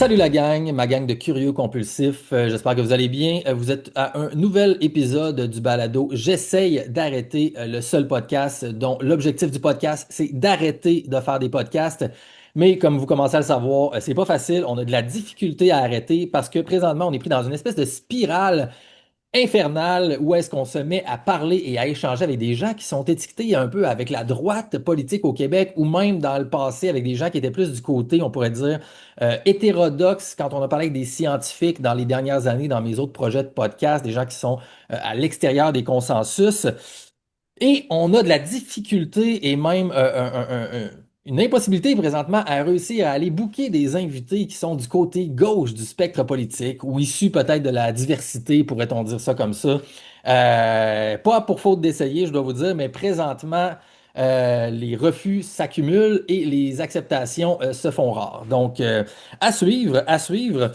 Salut la gang, ma gang de curieux compulsifs. J'espère que vous allez bien. Vous êtes à un nouvel épisode du balado. J'essaye d'arrêter le seul podcast dont l'objectif du podcast, c'est d'arrêter de faire des podcasts. Mais comme vous commencez à le savoir, c'est pas facile. On a de la difficulté à arrêter parce que présentement, on est pris dans une espèce de spirale infernal où est-ce qu'on se met à parler et à échanger avec des gens qui sont étiquetés un peu avec la droite politique au Québec ou même dans le passé avec des gens qui étaient plus du côté, on pourrait dire, hétérodoxe quand on a parlé avec des scientifiques dans les dernières années dans mes autres projets de podcast, des gens qui sont à l'extérieur des consensus. Et on a de la difficulté et même une impossibilité présentement à réussir à aller booker des invités qui sont du côté gauche du spectre politique ou issus peut-être de la diversité, pourrait-on dire ça comme ça. Pas pour faute d'essayer, je dois vous dire, mais présentement, les refus s'accumulent et les acceptations se font rares. Donc, à suivre, à suivre.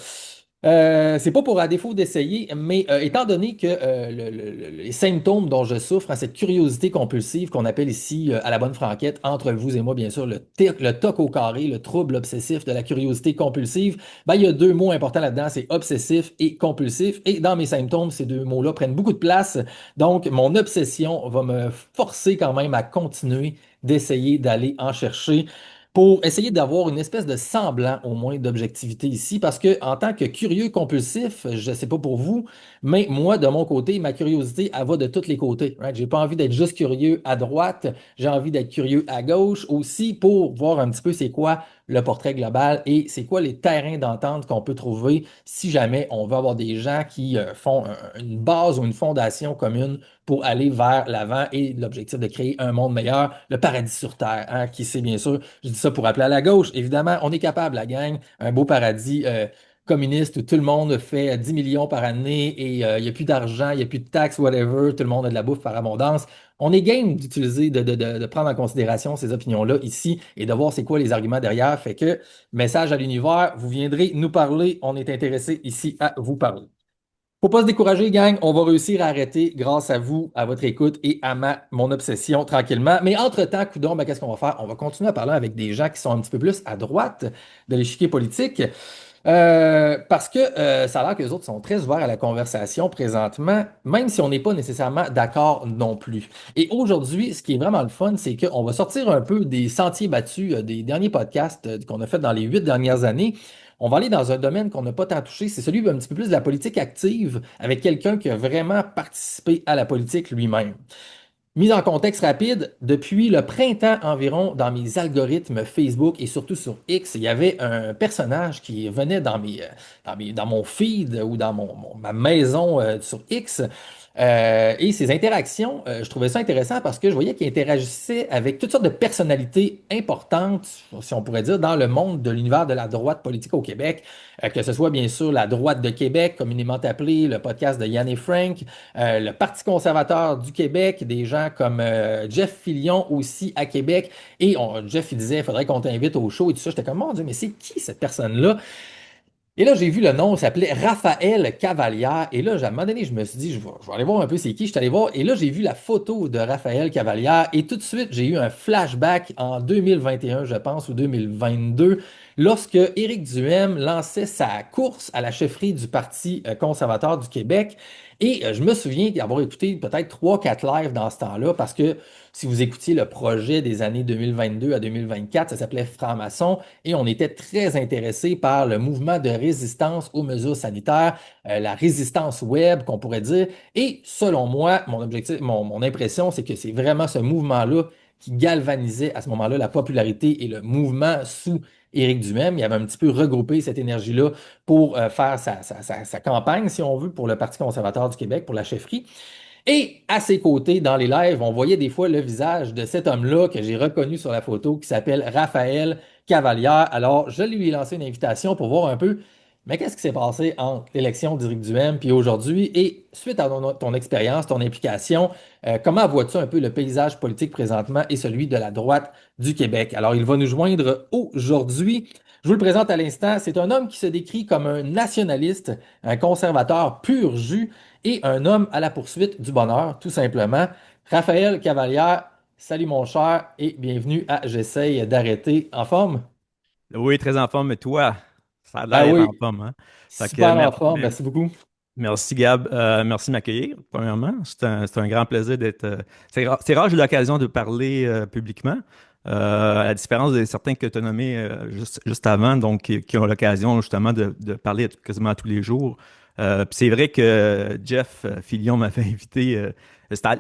C'est pas pour à défaut d'essayer, mais étant donné que les symptômes dont je souffre, hein, cette curiosité compulsive qu'on appelle ici à la bonne franquette, entre vous et moi, bien sûr, le TOC au carré, le trouble obsessif de la curiosité compulsive, ben, il y a deux mots importants là-dedans, c'est obsessif et compulsif. Et dans mes symptômes, ces deux mots-là prennent beaucoup de place. Donc, mon obsession va me forcer quand même à continuer d'essayer d'aller en chercher pour essayer d'avoir une espèce de semblant au moins d'objectivité ici, parce que en tant que curieux compulsif, je ne sais pas pour vous, mais moi, de mon côté, ma curiosité, elle va de tous les côtés. Right? J'ai pas envie d'être juste curieux à droite, j'ai envie d'être curieux à gauche aussi pour voir un petit peu c'est quoi le portrait global et c'est quoi les terrains d'entente qu'on peut trouver si jamais on veut avoir des gens qui font une base ou une fondation commune pour aller vers l'avant et l'objectif de créer un monde meilleur, le paradis sur Terre, hein, qui c'est bien sûr, je dis ça pour appeler à la gauche, évidemment, on est capable, la gang, un beau paradis communiste où tout le monde fait 10 millions par année et il n'y a plus d'argent, il n'y a plus de taxes, whatever, tout le monde a de la bouffe par abondance. On est game d'utiliser, de prendre en considération ces opinions-là ici et de voir c'est quoi les arguments derrière. Fait que, message à l'univers, vous viendrez nous parler, on est intéressé ici à vous parler. Faut pas se décourager, gang. On va réussir à arrêter grâce à vous, à votre écoute et à mon obsession tranquillement. Mais entre-temps, coudonc, ben, qu'est-ce qu'on va faire? On va continuer à parler avec des gens qui sont un petit peu plus à droite de l'échiquier politique. Parce que ça a l'air que les autres sont très ouverts à la conversation présentement, même si on n'est pas nécessairement d'accord non plus. Et aujourd'hui, ce qui est vraiment le fun, c'est qu'on va sortir un peu des sentiers battus des derniers podcasts qu'on a fait dans les 8 dernières années. On va aller dans un domaine qu'on n'a pas tant touché, c'est celui un petit peu plus de la politique active, avec quelqu'un qui a vraiment participé à la politique lui-même. Mise en contexte rapide, depuis le printemps environ, dans mes algorithmes Facebook et surtout sur X, il y avait un personnage qui venait dans mon feed ou dans ma maison sur X. Et ces interactions, je trouvais ça intéressant parce que je voyais qu'il interagissait avec toutes sortes de personnalités importantes, si on pourrait dire, dans le monde de l'univers de la droite politique au Québec, que ce soit bien sûr la droite de Québec, communément appelée, le podcast de Yann et Frank, le Parti conservateur du Québec, des gens comme Jeff Fillion aussi à Québec. Et Jeff, il disait, il faudrait qu'on t'invite au show et tout ça. J'étais comme, mon Dieu, mais c'est qui cette personne-là? Et là, j'ai vu le nom, il s'appelait Raphaël Cavalière. Et là, à un moment donné, je me suis dit, je vais aller voir un peu c'est qui. Je suis allé voir. Et là, j'ai vu la photo de Raphaël Cavalière. Et tout de suite, j'ai eu un flashback en 2021, je pense, ou 2022, lorsque Éric Duhem lançait sa course à la chefferie du Parti conservateur du Québec. Et je me souviens d'avoir écouté peut-être trois, quatre lives dans ce temps-là, parce que si vous écoutiez le projet des années 2022 à 2024, ça s'appelait Franc-maçon et on était très intéressé par le mouvement de résistance aux mesures sanitaires, la résistance web qu'on pourrait dire. Et selon moi, mon objectif, mon impression, c'est que c'est vraiment ce mouvement-là qui galvanisait à ce moment-là la popularité et le mouvement sous Éric Duhem. Il avait un petit peu regroupé cette énergie-là pour faire sa campagne, si on veut, pour le Parti conservateur du Québec, pour la chefferie. Et à ses côtés, dans les lives, on voyait des fois le visage de cet homme-là que j'ai reconnu sur la photo, qui s'appelle Raphaël Cavalière. Alors, je lui ai lancé une invitation pour voir un peu, mais qu'est-ce qui s'est passé entre l'élection d'Éric Duhem puis aujourd'hui? Et suite à ton expérience, ton implication, comment vois-tu un peu le paysage politique présentement et celui de la droite du Québec? Alors, il va nous joindre aujourd'hui. Je vous le présente à l'instant. C'est un homme qui se décrit comme un nationaliste, un conservateur pur jus et un homme à la poursuite du bonheur, tout simplement. Raphaël Cavalière, salut mon cher et bienvenue à J'essaye d'arrêter en forme. Oui, très en forme, mais toi? Ça a l'air Ah d'être oui, en pomme, hein? Fait que, super en forme, merci beaucoup. merci Gab, merci de m'accueillir, premièrement. C'est un grand plaisir d'être. C'est rare que j'ai l'occasion de parler publiquement, à la différence de certains que tu as nommés juste avant, donc qui ont l'occasion justement de parler quasiment tous les jours. Puis c'est vrai que Jeff Fillion m'avait invité.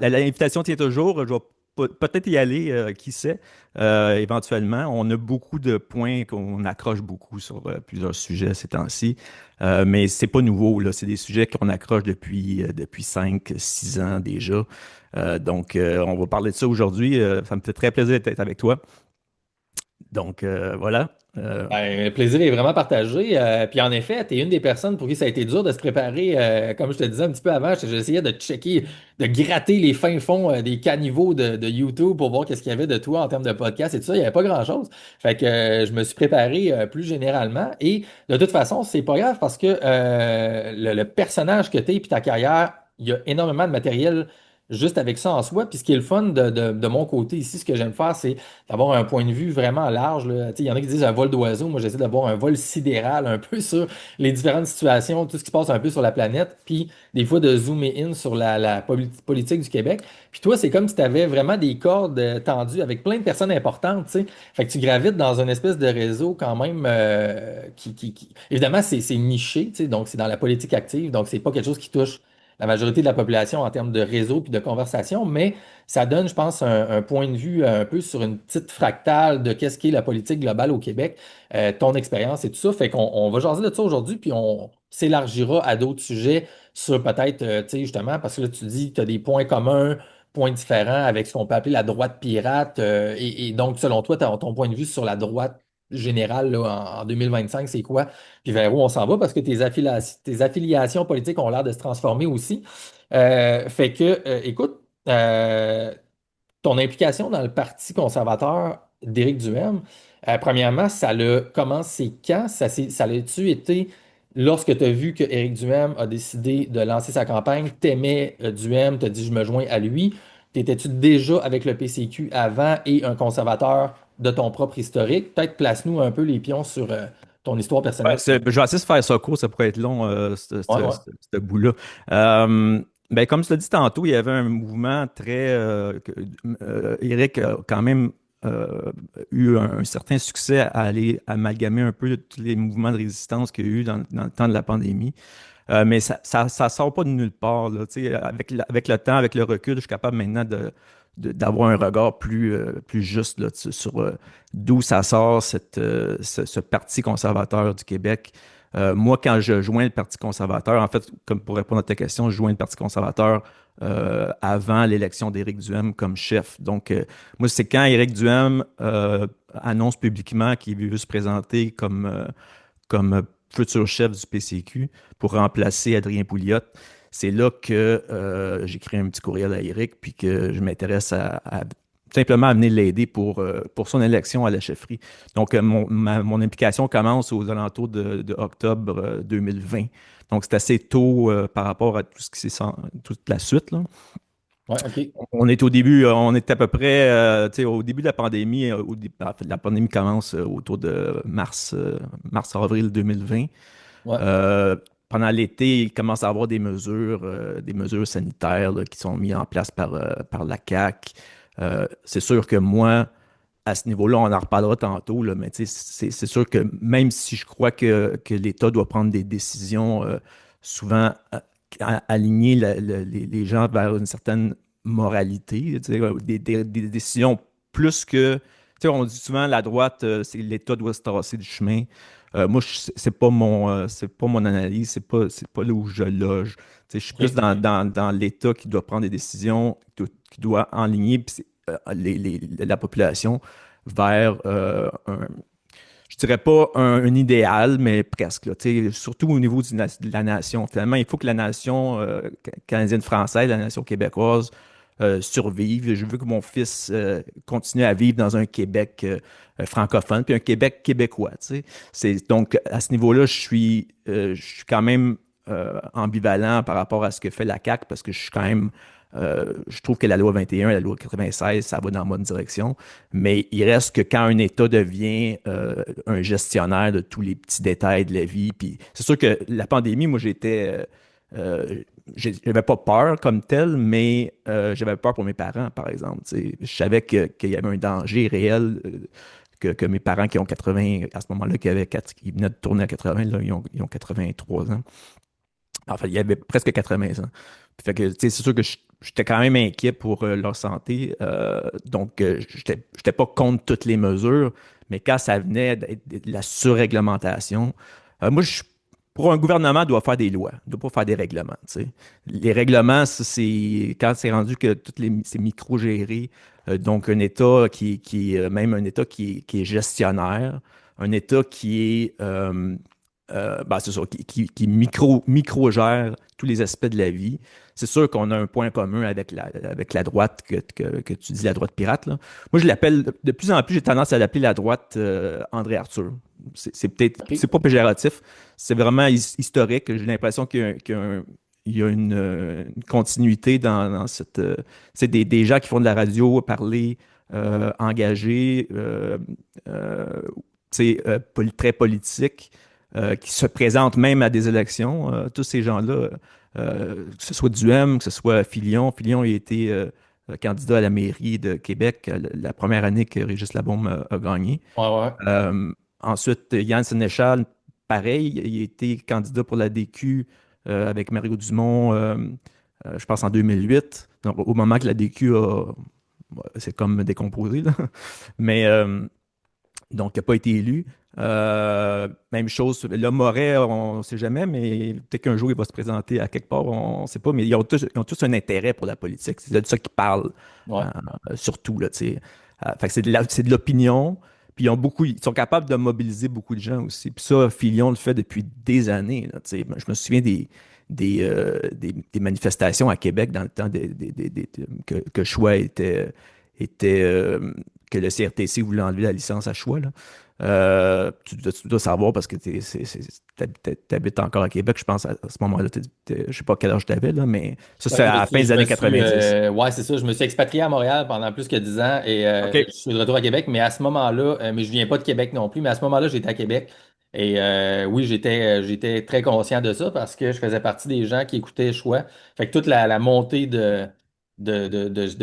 L'invitation tient toujours. Je vais peut-être y aller, qui sait, éventuellement. On a beaucoup de points qu'on accroche beaucoup sur plusieurs sujets ces temps-ci. Mais c'est pas nouveau, là. C'est des sujets qu'on accroche depuis 5, 6 ans déjà. On va parler de ça aujourd'hui. Ça me fait très plaisir d'être avec toi. Voilà. Ben, le plaisir est vraiment partagé. Puis en effet, tu es une des personnes pour qui ça a été dur de se préparer. Comme je te disais un petit peu avant, j'essayais de checker, de gratter les fins fonds des caniveaux de YouTube pour voir qu'est-ce qu'il y avait de toi en termes de podcast et tout ça. Il n'y avait pas grand-chose. Fait que je me suis préparé plus généralement. Et de toute façon, c'est pas grave parce que le personnage que tu es et ta carrière, il y a énormément de matériel juste avec ça en soi. Puis ce qui est le fun de mon côté ici, ce que j'aime faire, c'est d'avoir un point de vue vraiment large, là. Tu sais, il y en a qui disent un vol d'oiseau. Moi, j'essaie d'avoir un vol sidéral un peu sur les différentes situations, tout ce qui se passe un peu sur la planète, puis des fois de zoomer in sur la politique du Québec. Puis toi, c'est comme si tu avais vraiment des cordes tendues avec plein de personnes importantes, tu sais. Fait que tu gravites dans une espèce de réseau quand même évidemment, c'est niché, tu sais, donc c'est dans la politique active, donc c'est pas quelque chose qui touche la majorité de la population en termes de réseau puis de conversation, mais ça donne, je pense, un point de vue un peu sur une petite fractale de qu'est-ce qu'est la politique globale au Québec, ton expérience et tout ça. Fait qu'on va jaser de ça aujourd'hui, puis on s'élargira à d'autres sujets sur peut-être, tu sais, justement, parce que là, tu dis que tu as des points communs, points différents avec ce qu'on peut appeler la droite pirate. Et donc, selon toi, ton point de vue sur la droite générale là, en 2025, c'est quoi? Puis vers où on s'en va? Parce que tes affiliations politiques ont l'air de se transformer aussi. Fait que, écoute, ton implication dans le Parti conservateur d'Éric Duhem, premièrement, ça l'a commencé quand? Ça l'a-tu été lorsque tu as vu que Éric Duhem a décidé de lancer sa campagne? T'aimais Duhem, t'as dit je me joins à lui. T'étais-tu déjà avec le PCQ avant et un conservateur de ton propre historique? Peut-être place-nous un peu les pions sur ton histoire Ouais, personnelle. je vais essayer de faire ça court, ça pourrait être long, Ouais, ouais. ce bout-là. Comme je l'ai dit tantôt, il y avait un mouvement très. Éric a quand même eu un certain succès à aller amalgamer un peu tous les mouvements de résistance qu'il y a eu dans le temps de la pandémie. Mais ça sort pas de nulle part, là. Tu sais, avec le temps, avec le recul, je suis capable maintenant d'avoir un regard plus juste là, sur d'où ça sort ce Parti conservateur du Québec. Moi, quand je joins le Parti conservateur, en fait, comme pour répondre à ta question, je joins le Parti conservateur avant l'élection d'Éric Duhem comme chef. Moi, c'est quand Éric Duhem annonce publiquement qu'il veut se présenter comme futur chef du PCQ pour remplacer Adrien Pouliot. C'est là que j'écris un petit courriel à Eric, puis que je m'intéresse simplement à venir l'aider pour son élection à la chefferie. Mon implication commence aux alentours de octobre 2020. Donc, c'est assez tôt par rapport à tout ce qui toute la suite, là. Ouais, OK. On est au début, on est à peu près, tu sais, au début de la pandémie. En fait, la pandémie commence autour de mars-avril 2020. Ouais. Euh, Pendant l'été, il commence à avoir des mesures sanitaires là, qui sont mises en place par la CAQ. C'est sûr que moi, à ce niveau-là, on en reparlera tantôt, là, mais tu sais, c'est sûr que même si je crois que l'État doit prendre des décisions souvent aligner les gens vers une certaine moralité, tu sais, des décisions plus que, tu sais, on dit souvent la droite, l'État doit se tracer du chemin. Moi, c'est pas mon analyse, c'est pas là où je loge. Tu sais, je suis plus OK. dans l'État qui doit prendre des décisions, qui doit enligner la population vers je dirais pas un idéal, mais presque, là, tu sais, surtout au niveau de la nation. Finalement, il faut que la nation canadienne-française, la nation québécoise, survive. Je veux que mon fils continue à vivre dans un Québec francophone, puis un Québec québécois. Tu sais. Donc, à ce niveau-là, je suis quand même ambivalent par rapport à ce que fait la CAQ, parce que je suis quand même Je trouve que la loi 21 et la loi 96, ça va dans la bonne direction, mais il reste que quand un État devient un gestionnaire de tous les petits détails de la vie, puis c'est sûr que la pandémie, moi, euh, j'avais pas peur comme tel, mais j'avais peur pour mes parents, par exemple. Tu sais. Je savais qu'il y avait un danger réel, que mes parents qui ont 80, à ce moment-là, qui venaient de tourner à 80, là, ils ont 83 ans. Enfin, il y avait presque 80 ans. Fait que, tu sais, c'est sûr que j'étais quand même inquiet pour leur santé. Donc, j'étais pas contre toutes les mesures, mais quand ça venait de la surréglementation, moi, pour un gouvernement, doit faire des lois, ne doit pas faire des règlements. Tu sais. Les règlements, ça, c'est quand c'est rendu que c'est micro-géré, donc un État même un État qui est gestionnaire, un État qui est ben, c'est ça, qui micro-gère tous les aspects de la vie. C'est sûr qu'on a un point commun avec la droite que tu dis, la droite pirate, là. Moi, je l'appelle, de plus en plus, j'ai tendance à l'appeler la droite André Arthur. C'est peut-être, OK. c'est pas péjoratif, c'est vraiment historique. J'ai l'impression il y a une continuité dans cette. C'est des gens qui font de la radio, parler, engagés, très politiques qui se présentent même à des élections. Tous ces gens-là, que ce soit Duhem, que ce soit Fillon. Fillon a été candidat à la mairie de Québec la première année que Régis Labaume a gagné. Ouais, ouais. Ensuite, Yann Sénéchal, pareil, il a été candidat pour la DQ avec Mario Dumont, je pense en 2008. Donc, au moment que la DQ c'est comme décomposé, là. Mais donc, il n'a pas été élu. Même chose, là, Moret, on ne sait jamais, mais peut-être qu'un jour, il va se présenter à quelque part, on ne sait pas, mais ils ont tous un intérêt pour la politique. C'est de ça qu'ils parlent, Ouais. surtout, là, tu sais. Fait que c'est de l'opinion, puis ils sont capables de mobiliser beaucoup de gens aussi. Puis ça, Filion le fait depuis des années, là, tu sais. Je me souviens des manifestations à Québec dans le temps que Choix était que le CRTC voulait enlever la licence à Choix, là. Tu dois savoir parce que t'habites encore à Québec, je pense, à ce moment-là. Je sais pas quel âge tu avais, là, mais ça, Ben, c'est à écoute, la fin des je me années suis, 90. ouais, c'est ça. Je me suis expatrié à Montréal pendant plus que 10 ans et je OK. suis de retour à Québec. Mais à ce moment-là, mais je viens pas de Québec non plus, mais à ce moment-là, j'étais à Québec. Et oui, j'étais très conscient de ça parce que je faisais partie des gens qui écoutaient Choix. Fait que toute la montée de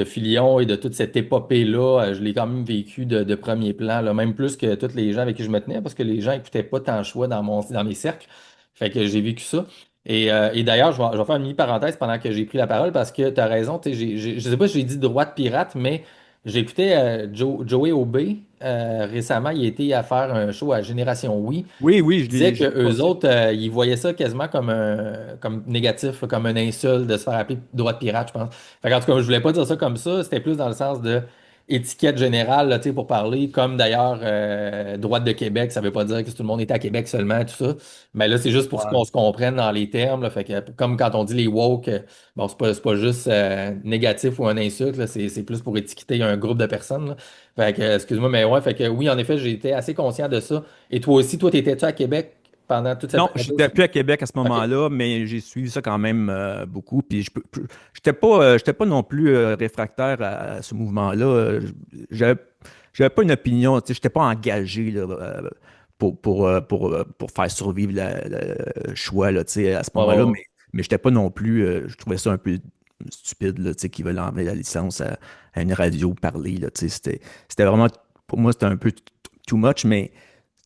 Filion et de toute cette épopée-là, je l'ai quand même vécu de premier plan, là, même plus que tous les gens avec qui je me tenais, parce que les gens écoutaient pas tant Choix dans mes cercles. Fait que j'ai vécu ça. Et d'ailleurs, je vais faire une mini parenthèse pendant que j'ai pris la parole parce que tu as raison. Tu sais, je sais pas si j'ai dit droite pirate, mais j'écoutais Joey Obey récemment. Il a été à faire un show à Génération Oui. Oui, oui, Il disait que j'ai vu eux passer. autres, ils voyaient ça quasiment comme négatif, là, comme un insulte de se faire appeler droite pirate, je pense. En tout cas, je voulais pas dire ça comme ça. C'était plus dans le sens de étiquette générale, là, tu sais, pour parler. Comme d'ailleurs, droite de Québec, ça veut pas dire que tout le monde est à Québec seulement, tout ça. Mais là, c'est juste pour Ouais. qu'on se comprenne dans les termes. Là. Fait que, comme quand on dit les woke, bon, c'est pas juste négatif ou un insulte, là, c'est plus pour étiqueter un groupe de personnes. Là. Fait que, excuse-moi, mais ouais, fait que oui, en effet, j'ai été assez conscient de ça. Et toi aussi, toi, t'étais-tu à Québec pendant toute cette Non, période j'étais aussi? plus à Québec à ce OK. moment-là, mais j'ai suivi ça quand même beaucoup. Puis j'étais pas non plus réfractaire à ce mouvement-là. J'avais, j'avais pas une opinion, tu sais, j'étais pas engagé là, pour faire survivre le choix là, tu sais, à ce Ouais, ouais, moment-là, ouais. mais j'étais pas non plus, je trouvais ça un peu stupide là, tu sais, qu'ils veulent enlever la licence à une radio parler là, tu sais, c'était vraiment, pour moi, c'était un peu too much, mais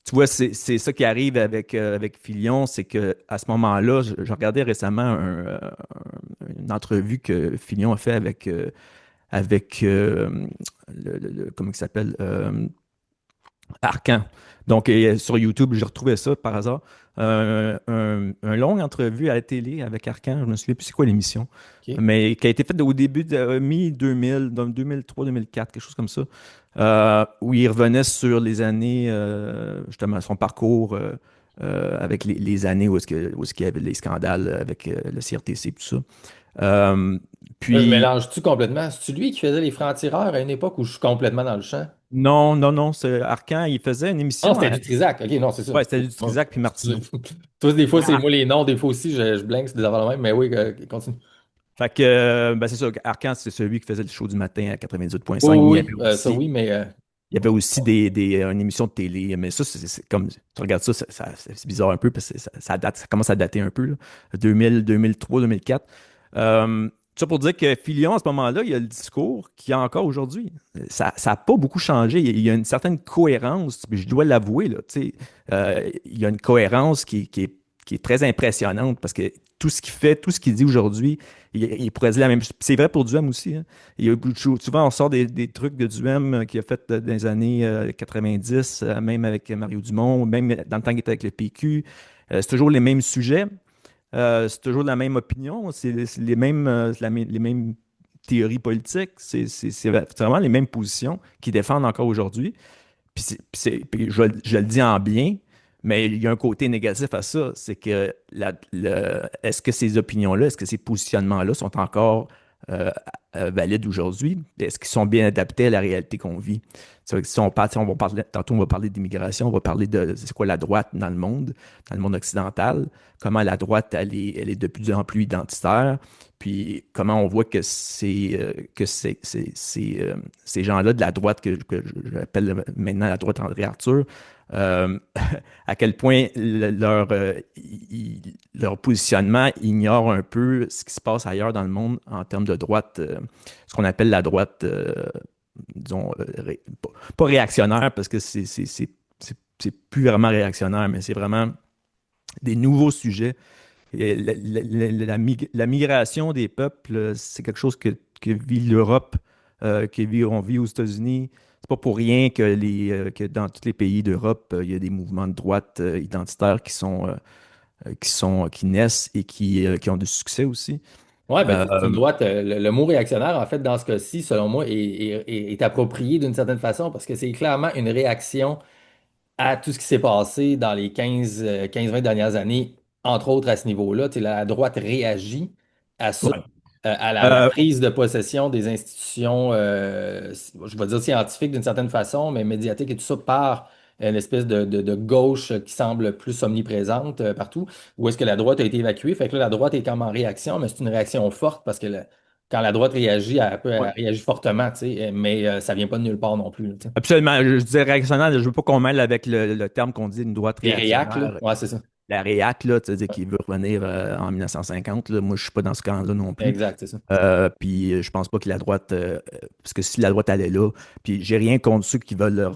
tu vois, c'est ça qui arrive avec Filion, c'est que à ce moment-là, je regardais récemment une entrevue que Filion a fait avec comment il s'appelle? Arcan. Donc, sur YouTube, j'ai retrouvé ça par hasard. Un long entrevue à la télé avec Arcan, je me souviens plus c'est quoi l'émission, OK. mais qui a été faite au début de mi-2000, donc 2003-2004, quelque chose comme ça, où il revenait sur les années, justement, son parcours avec les années où est-ce qu'il y avait les scandales avec le CRTC et tout ça. Euh, Là, je puis, mélange-tu complètement? C'est-tu lui qui faisait les francs-tireurs à une époque où je suis complètement dans le champ? non, non, non, Arcan, il faisait une Ah, émission c'était du Trisac. OK, non, c'est ça. ouais, c'était du Bon. Trisac puis Excusez. Martineau. Toi, des fois, Ouais, c'est moi les noms, des fois aussi, je blank, c'est des affaires de même, mais oui, continue. Fait que, ben c'est ça, Arcan, c'est celui qui faisait le show du matin à Oui, 98,5. oui, oui, ça oui, mais Il y avait aussi une émission de télé, mais ça, c'est comme, tu regardes ça, c'est bizarre un peu parce que ça commence à dater un peu, là. 2000, 2003, 2004. Ça pour dire que Filion, à ce moment-là, il y a le discours qu'il y a encore aujourd'hui. Ça n'a pas beaucoup changé. Il y a une certaine cohérence, puis je dois l'avouer, là, tu sais. Il y a une cohérence qui est très impressionnante parce que tout ce qu'il fait, tout ce qu'il dit aujourd'hui, il pourrait dire la même chose. C'est vrai pour Duhem aussi, hein. Souvent, on sort des trucs de Duhem qu'il a fait dans les années 90, même avec Mario Dumont, même dans le temps qu'il était avec le PQ. C'est toujours les mêmes sujets, c'est toujours la même opinion, c'est les mêmes, les mêmes théories politiques, c'est vraiment les mêmes positions qu'ils défendent encore aujourd'hui. Puis je le dis en bien, mais il y a un côté négatif à ça, c'est que est-ce que ces opinions-là, est-ce que ces positionnements-là sont encore euh, valides aujourd'hui? Est-ce qu'ils sont bien adaptés à la réalité qu'on vit? C'est vrai que si on parle, si on va parler, tantôt on va parler d'immigration, on va parler de c'est quoi la droite dans le monde occidental, comment la droite elle est de plus en plus identitaire, puis comment on voit que ces gens-là de la droite que j'appelle maintenant la droite André Arthur, euh, à quel point leur positionnement ignore un peu ce qui se passe ailleurs dans le monde en termes de droite, ce qu'on appelle la droite, disons, pas réactionnaire, parce que c'est plus vraiment réactionnaire, mais c'est vraiment des nouveaux sujets. Et la migration des peuples, c'est quelque chose que vit l'Europe, on vit aux États-Unis. C'est pas pour rien que dans tous les pays d'Europe, il y a des mouvements de droite identitaires qui naissent et qui ont du succès aussi. ouais, ben, c'est une Euh, droite. Le mot réactionnaire, en fait, dans ce cas-ci, selon moi, est approprié d'une certaine façon parce que c'est clairement une réaction à tout ce qui s'est passé dans les 15-20 dernières années, entre autres à ce niveau-là. Tu sais, la droite réagit à ça, ouais. à la Euh, prise de possession des institutions, je vais dire scientifiques d'une certaine façon, mais médiatiques et tout ça par une espèce de gauche qui semble plus omniprésente partout, où est-ce que la droite a été évacuée. Fait que là, la droite est comme en réaction, mais c'est une réaction forte parce que quand la droite réagit, elle ouais. réagit fortement, tu sais, mais ça vient pas de nulle part non plus, tu sais. Absolument. Je disais réactionnaire, je veux pas qu'on mêle avec le terme qu'on dit une droite Les réacs, là, réactionnaire. ouais, c'est ça. La réac, là, tu sais, Ouais, qui veut revenir en 1950, là. Moi, je suis pas dans ce camp-là non plus. exact, c'est ça. Je pense pas que la droite, parce que si la droite allait là, puis j'ai rien contre ceux qui veulent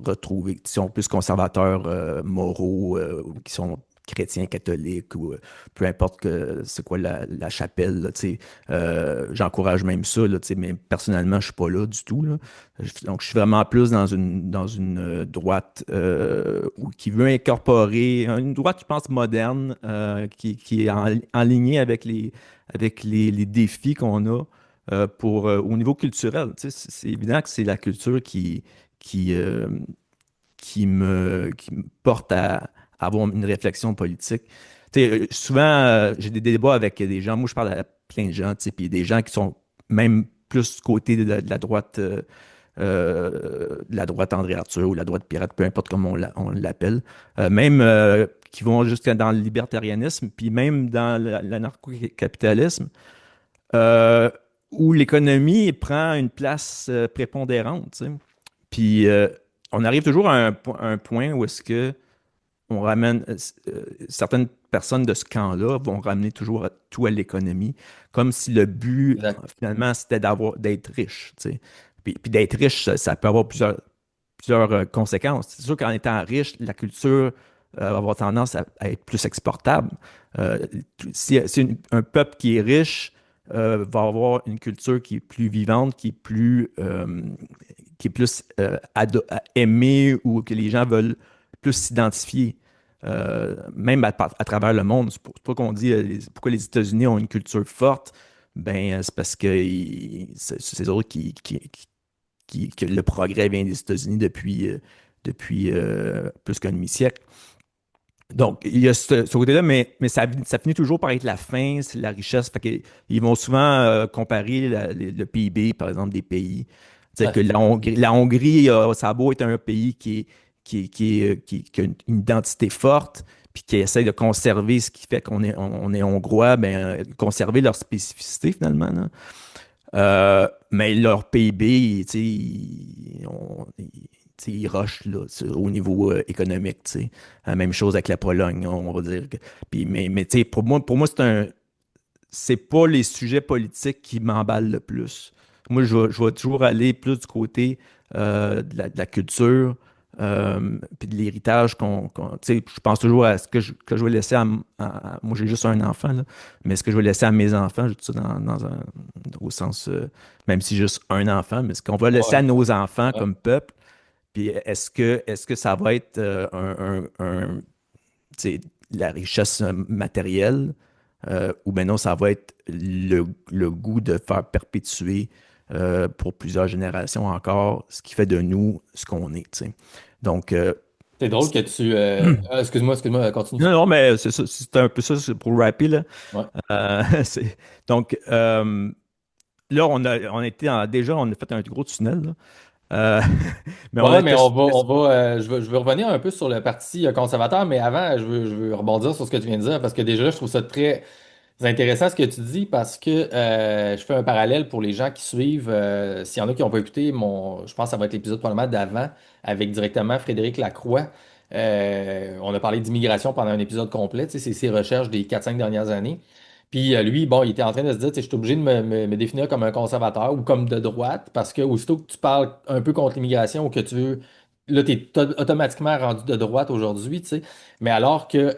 retrouver, qui sont plus conservateurs moraux, ou qui sont chrétiens, catholiques, ou peu importe que c'est quoi la chapelle, là, tu sais. J'encourage même ça, là, tu sais, mais personnellement, je suis pas là du tout, là. Donc, je suis vraiment plus dans une droite qui veut incorporer, une droite, je pense, moderne, qui est en lignée avec les défis qu'on a au niveau culturel. Tu sais, c'est évident que c'est la culture qui, euh, qui me porte à avoir une réflexion politique. Tu sais, souvent, j'ai des débats avec des gens. Moi, je parle à plein de gens, tu sais, puis des gens qui sont même plus du côté de la droite. De la droite André Arthur ou la droite pirate, peu importe comment on l'appelle, même qui vont jusqu'à dans le libertarianisme, puis même dans l'anarcho-capitalisme, euh, où l'économie prend une place prépondérante, tu sais. Puis on arrive toujours à un point où est-ce que on ramène certaines personnes de ce camp-là vont ramener toujours tout à l'économie, comme si le but Exact. finalement c'était d'être riche, tu sais. Puis d'être riche, ça peut avoir plusieurs conséquences. C'est sûr qu'en étant riche, la culture va avoir tendance à être plus exportable. Euh, si un peuple qui est riche va avoir une culture qui est plus vivante, qui est plus aimée, ou que les gens veulent plus s'identifier, même à travers le monde. C'est pour qu'on dit pourquoi les États-Unis ont une culture forte. Ben, c'est parce que c'est eux que le progrès vient des États-Unis depuis plus qu'un demi-siècle. Donc, il y a ce côté-là, mais ça finit toujours par être la faim, c'est la richesse. Fait que, ils vont souvent comparer le PIB, par exemple, des pays. C'est-à-dire Ouais. que la Hongrie, ça a beau être un pays qui a une identité forte, puis qui essayent de conserver ce qui fait on est hongrois, ben, conserver leur spécificité finalement, là. Mais leur PIB, tu sais, tu sais, ils rushent là, au niveau économique, tu sais. La même chose avec la Pologne, on va dire. Puis, mais tu sais, pour moi, c'est pas les sujets politiques qui m'emballent le plus. Moi, je vais toujours aller plus du côté de la culture, puis de l'héritage tu sais, je pense toujours à ce que je vais laisser moi, j'ai juste un enfant, là, mais ce que je vais laisser à mes enfants, je dis ça au sens, même si juste un enfant, mais ce qu'on va laisser Ouais, à nos enfants ouais. comme peuple, puis est-ce que ça va être tu sais, la richesse matérielle, ou bien non, ça va être le goût de faire perpétuer pour plusieurs générations encore ce qui fait de nous ce qu'on est, tu sais. Donc, C'est drôle que tu. Excuse-moi, continue. non, non, mais c'est un peu ça c'est pour rapper, là. Ouais. Donc, là, déjà, on a fait un gros tunnel, là. Euh, mais on Ouais, mais était. je veux revenir un peu sur le parti conservateur, mais avant, je veux rebondir sur ce que tu viens de dire, parce que déjà, je trouve ça très intéressant ce que tu dis, parce que je fais un parallèle pour les gens qui suivent. S'il y en a qui n'ont pas écouté, je pense que ça va être l'épisode probablement d'avant, avec directement Frédéric Lacroix. On a parlé d'immigration pendant un épisode complet, tu sais, c'est ses recherches des 4 5 dernières années. Puis lui, bon, il était en train de se dire, tu sais, je suis obligé de me définir comme un conservateur ou comme de droite, parce que aussitôt que tu parles un peu contre l'immigration ou que tu veux, là, tu es automatiquement rendu de droite aujourd'hui, tu sais. Mais alors que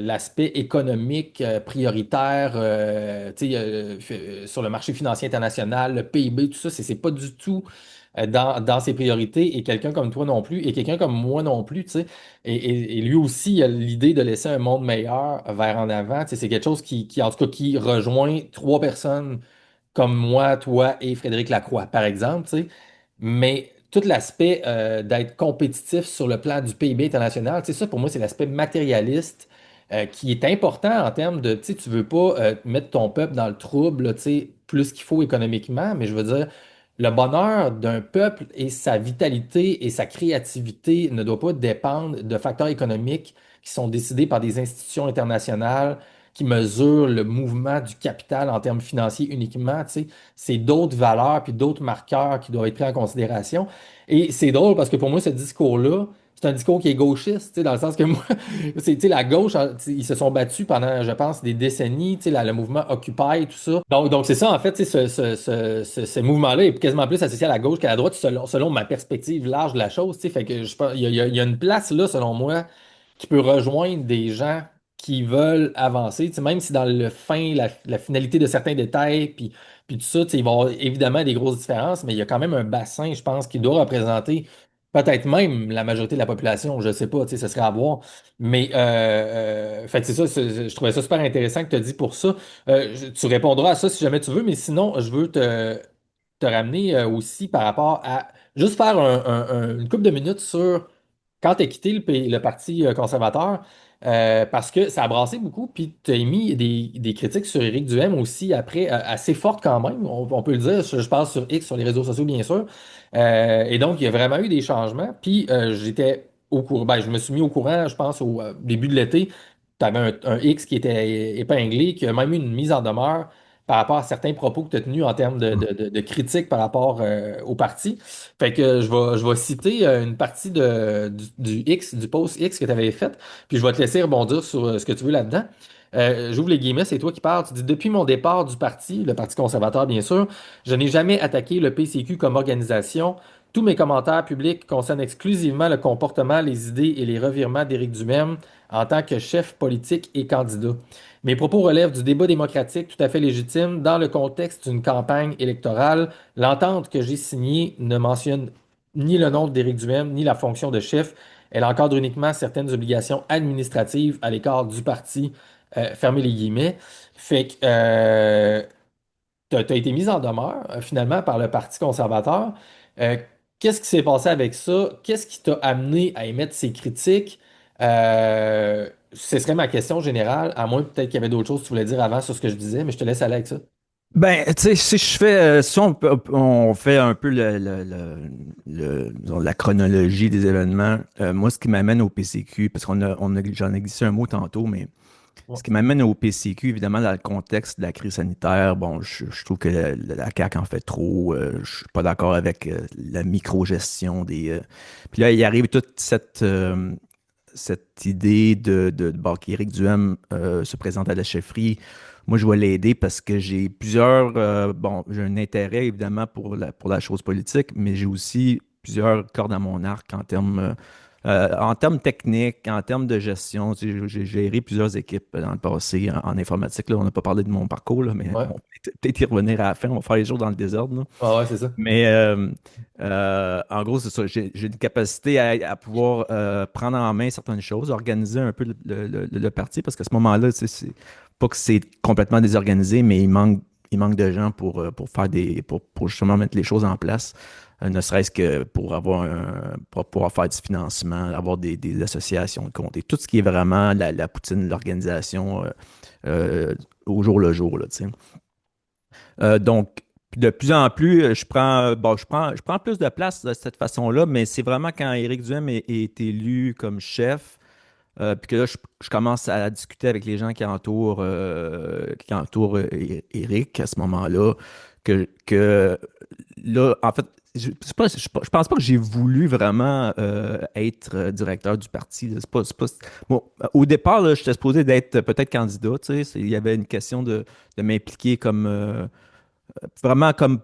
l'aspect économique prioritaire, tu sais, sur le marché financier international, le PIB, tout ça, c'est pas du tout dans ses priorités, et quelqu'un comme toi non plus, et quelqu'un comme moi non plus, tu sais. Et lui aussi, il a l'idée de laisser un monde meilleur vers en avant. Tu sais, c'est quelque chose en tout cas, qui rejoint trois personnes comme moi, toi et Frédéric Lacroix, par exemple, tu sais. Mais tout l'aspect d'être compétitif sur le plan du PIB international, tu sais, ça, pour moi, c'est l'aspect matérialiste qui est important en termes de, tu sais, tu veux pas mettre ton peuple dans le trouble, là, tu sais, plus qu'il faut économiquement, mais je veux dire, le bonheur d'un peuple et sa vitalité et sa créativité ne doit pas dépendre de facteurs économiques qui sont décidés par des institutions internationales qui mesurent le mouvement du capital en termes financiers uniquement. Tu sais, c'est d'autres valeurs puis d'autres marqueurs qui doivent être pris en considération. Et c'est drôle parce que pour moi, ce discours-là, c'est un discours qui est gauchiste, tu sais, dans le sens que moi, tu sais, la gauche, tu sais, ils se sont battus pendant, je pense, des décennies, tu sais, le mouvement Occupy, tout ça. Donc c'est ça, en fait, tu sais, ce mouvement-là est quasiment plus associé à la gauche qu'à la droite, selon ma perspective large de la chose, tu sais, fait que je pense, il y a une place là, selon moi, qui peut rejoindre des gens qui veulent avancer, tu sais, même si dans le fin, la finalité de certains détails, puis tout ça, tu sais, il va y avoir évidemment des grosses différences, mais il y a quand même un bassin, je pense, qui doit représenter peut-être même la majorité de la population, je sais pas, tu sais, ce serait à voir. Mais fait que c'est ça, je trouvais ça super intéressant que tu as dit pour ça. Tu répondras à ça si jamais tu veux, mais sinon, je veux te ramener aussi par rapport à juste faire une couple de minutes sur quand tu as quitté le Parti conservateur, parce que ça a brassé beaucoup, puis tu as émis des critiques sur Éric Duhaime aussi après, assez fortes quand même, on peut le dire. Je parle sur X, sur les réseaux sociaux, bien sûr. Et donc, il y a vraiment eu des changements. Puis, j'étais au courant, ben, je me suis mis au courant, je pense, au début de l'été. Tu avais un X qui était épinglé, qui a même eu une mise en demeure par rapport à certains propos que tu as tenus en termes de critiques par rapport au parti. Fait que je vais citer une partie du X, du post X que tu avais fait, puis je vais te laisser rebondir sur ce que tu veux là-dedans. J'ouvre les guillemets, c'est toi qui parles. Tu dis, depuis mon départ du parti, le Parti conservateur, bien sûr, je n'ai jamais attaqué le PCQ comme organisation. Tous mes commentaires publics concernent exclusivement le comportement, les idées et les revirements d'Éric Duhaime en tant que chef politique et candidat. Mes propos relèvent du débat démocratique tout à fait légitime dans le contexte d'une campagne électorale. L'entente que j'ai signée ne mentionne ni le nom d'Éric Duhaime ni la fonction de chef. Elle encadre uniquement certaines obligations administratives à l'écart du parti. Fermez les guillemets. Fait que tu as été mise en demeure finalement par le Parti conservateur. Euh, Qu'est-ce qui s'est passé avec ça? Qu'est-ce qui t'a amené à émettre ces critiques? Ce serait ma question générale, à moins peut-être qu'il y avait d'autres choses que tu voulais dire avant sur ce que je disais, mais je te laisse aller avec ça. Ben, tu sais, si je fais, si on fait un peu disons, la chronologie des événements, moi, ce qui m'amène au PCQ, parce j'en ai glissé un mot tantôt, mais Ouais. ce qui m'amène au PCQ, évidemment, dans le contexte de la crise sanitaire, bon, je trouve que la CAQ en fait trop. Je suis pas d'accord avec la micro-gestion des. Puis là, il arrive toute cette idée bon, qu'Éric Duhem se présente à la chefferie. Moi, je vais l'aider parce que j'ai bon, j'ai un intérêt évidemment pour la chose politique, mais j'ai aussi plusieurs cordes à mon arc en termes techniques, en termes de gestion. Tu sais, j'ai géré plusieurs équipes dans le passé en informatique. Là, on n'a pas parlé de mon parcours, là, mais Ouais. on va peut-être y revenir à la fin. On va faire les jours dans le désordre, là. Ah ouais, c'est ça. Mais en gros, c'est ça. J'ai une capacité à pouvoir prendre en main certaines choses, organiser un peu le parti, parce qu'à ce moment-là, tu sais, c'est pas que c'est complètement désorganisé, mais il manque de gens pour faire pour justement mettre les choses en place, ne serait-ce que pour pouvoir faire du financement, avoir des associations de comptes et tout ce qui est vraiment la poutine, l'organisation au jour le jour, là, tu sais. Donc, de plus en plus, bon, je prends plus de place de cette façon-là, mais c'est vraiment quand Éric Duhem est élu comme chef, puis que là, je commence à discuter avec les gens qui entourent Éric à ce moment-là, que là, en fait, je pense pas que j'ai voulu vraiment être directeur du parti, là. Bon, au départ, là, j'étais supposé d'être peut-être candidat, tu sais, il y avait une question de m'impliquer vraiment comme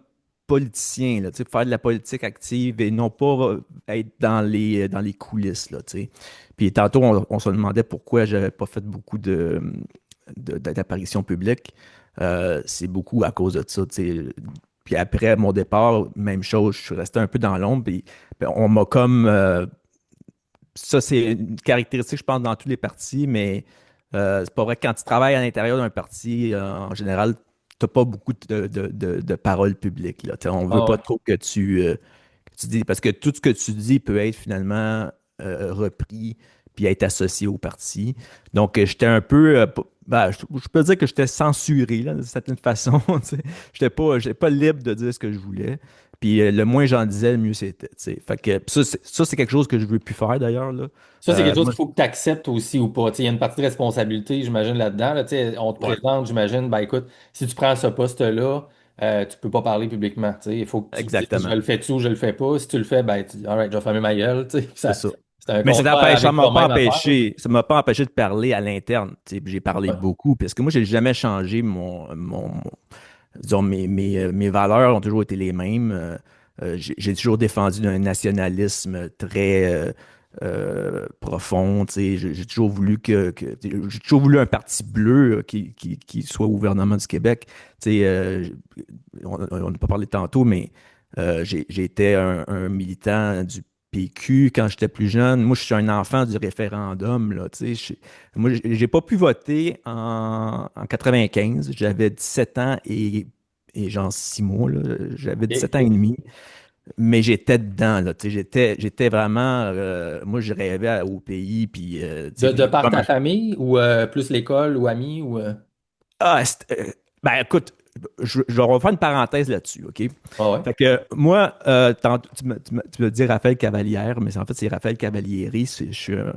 politicien, là, tu sais, faire de la politique active et non pas être dans les coulisses, là, tu sais. Puis tantôt, on se demandait pourquoi j'avais pas fait beaucoup d'apparitions publiques. C'est beaucoup à cause de ça, tu sais. Puis après mon départ, même chose, je suis resté un peu dans l'ombre. Puis on m'a comme... ça, c'est une caractéristique, je pense, dans tous les partis, mais c'est pas vrai que quand tu travailles à l'intérieur d'un parti, en général, t'as pas beaucoup de paroles publiques, là. On veut Ah pas ouais. trop que tu dis, parce que tout ce que tu dis peut être finalement repris puis être associé au parti. Donc, j'étais un peu, je peux dire que j'étais censuré, là, d'une certaine façon. Tu sais. J'étais pas libre de dire ce que je voulais. Puis le moins j'en disais, le mieux c'était. Tu sais. Fait que ça, c'est quelque chose que je veux plus faire d'ailleurs, là. Ça, c'est quelque chose Moi, qu'il faut que tu acceptes aussi ou pas. Tu sais, il y a une partie de responsabilité, j'imagine, là-dedans. Là. Tu sais, on te ouais, présente, j'imagine, ben écoute, si tu prends ce poste-là, tu peux pas parler publiquement. Tu sais, il faut que tu te dises, je exactement. le fais-tu ou je le fais pas. Si tu le fais, ben, tu dis, all right, je vais fermer ma gueule. Tu sais, puis C'est ça, ça. c'est un Mais contrat ça avec m'a pas toi-même à faire. empêché, ça m'a pas empêché de parler à l'interne. Tu sais, j'ai parlé Ouais. beaucoup parce que moi, j'ai jamais changé disons, mes valeurs ont toujours été les mêmes. J'ai toujours défendu un nationalisme très profond. Tu sais. J'ai toujours voulu j'ai toujours voulu un parti bleu qui soit au gouvernement du Québec. Tu sais, on n'a pas parlé tantôt, mais j'ai été un militant du PQ quand j'étais plus jeune. Moi, je suis un enfant du référendum, là, tu sais. Moi, j'ai pas pu voter en 95. J'avais 17 ans et genre 6 mois, là. J'avais 17 ans et Et demi, mais j'étais dedans, là. Tu sais, j'étais vraiment... moi, je rêvais au pays, puis... tu de sais, par comme ta famille ou plus l'école ou amis ou. ben écoute, je vais refaire une parenthèse là-dessus, OK? Ah ouais. Fait que moi, tu me dis Raphaël Cavalière, mais en fait, c'est Raphaël Cavalieri.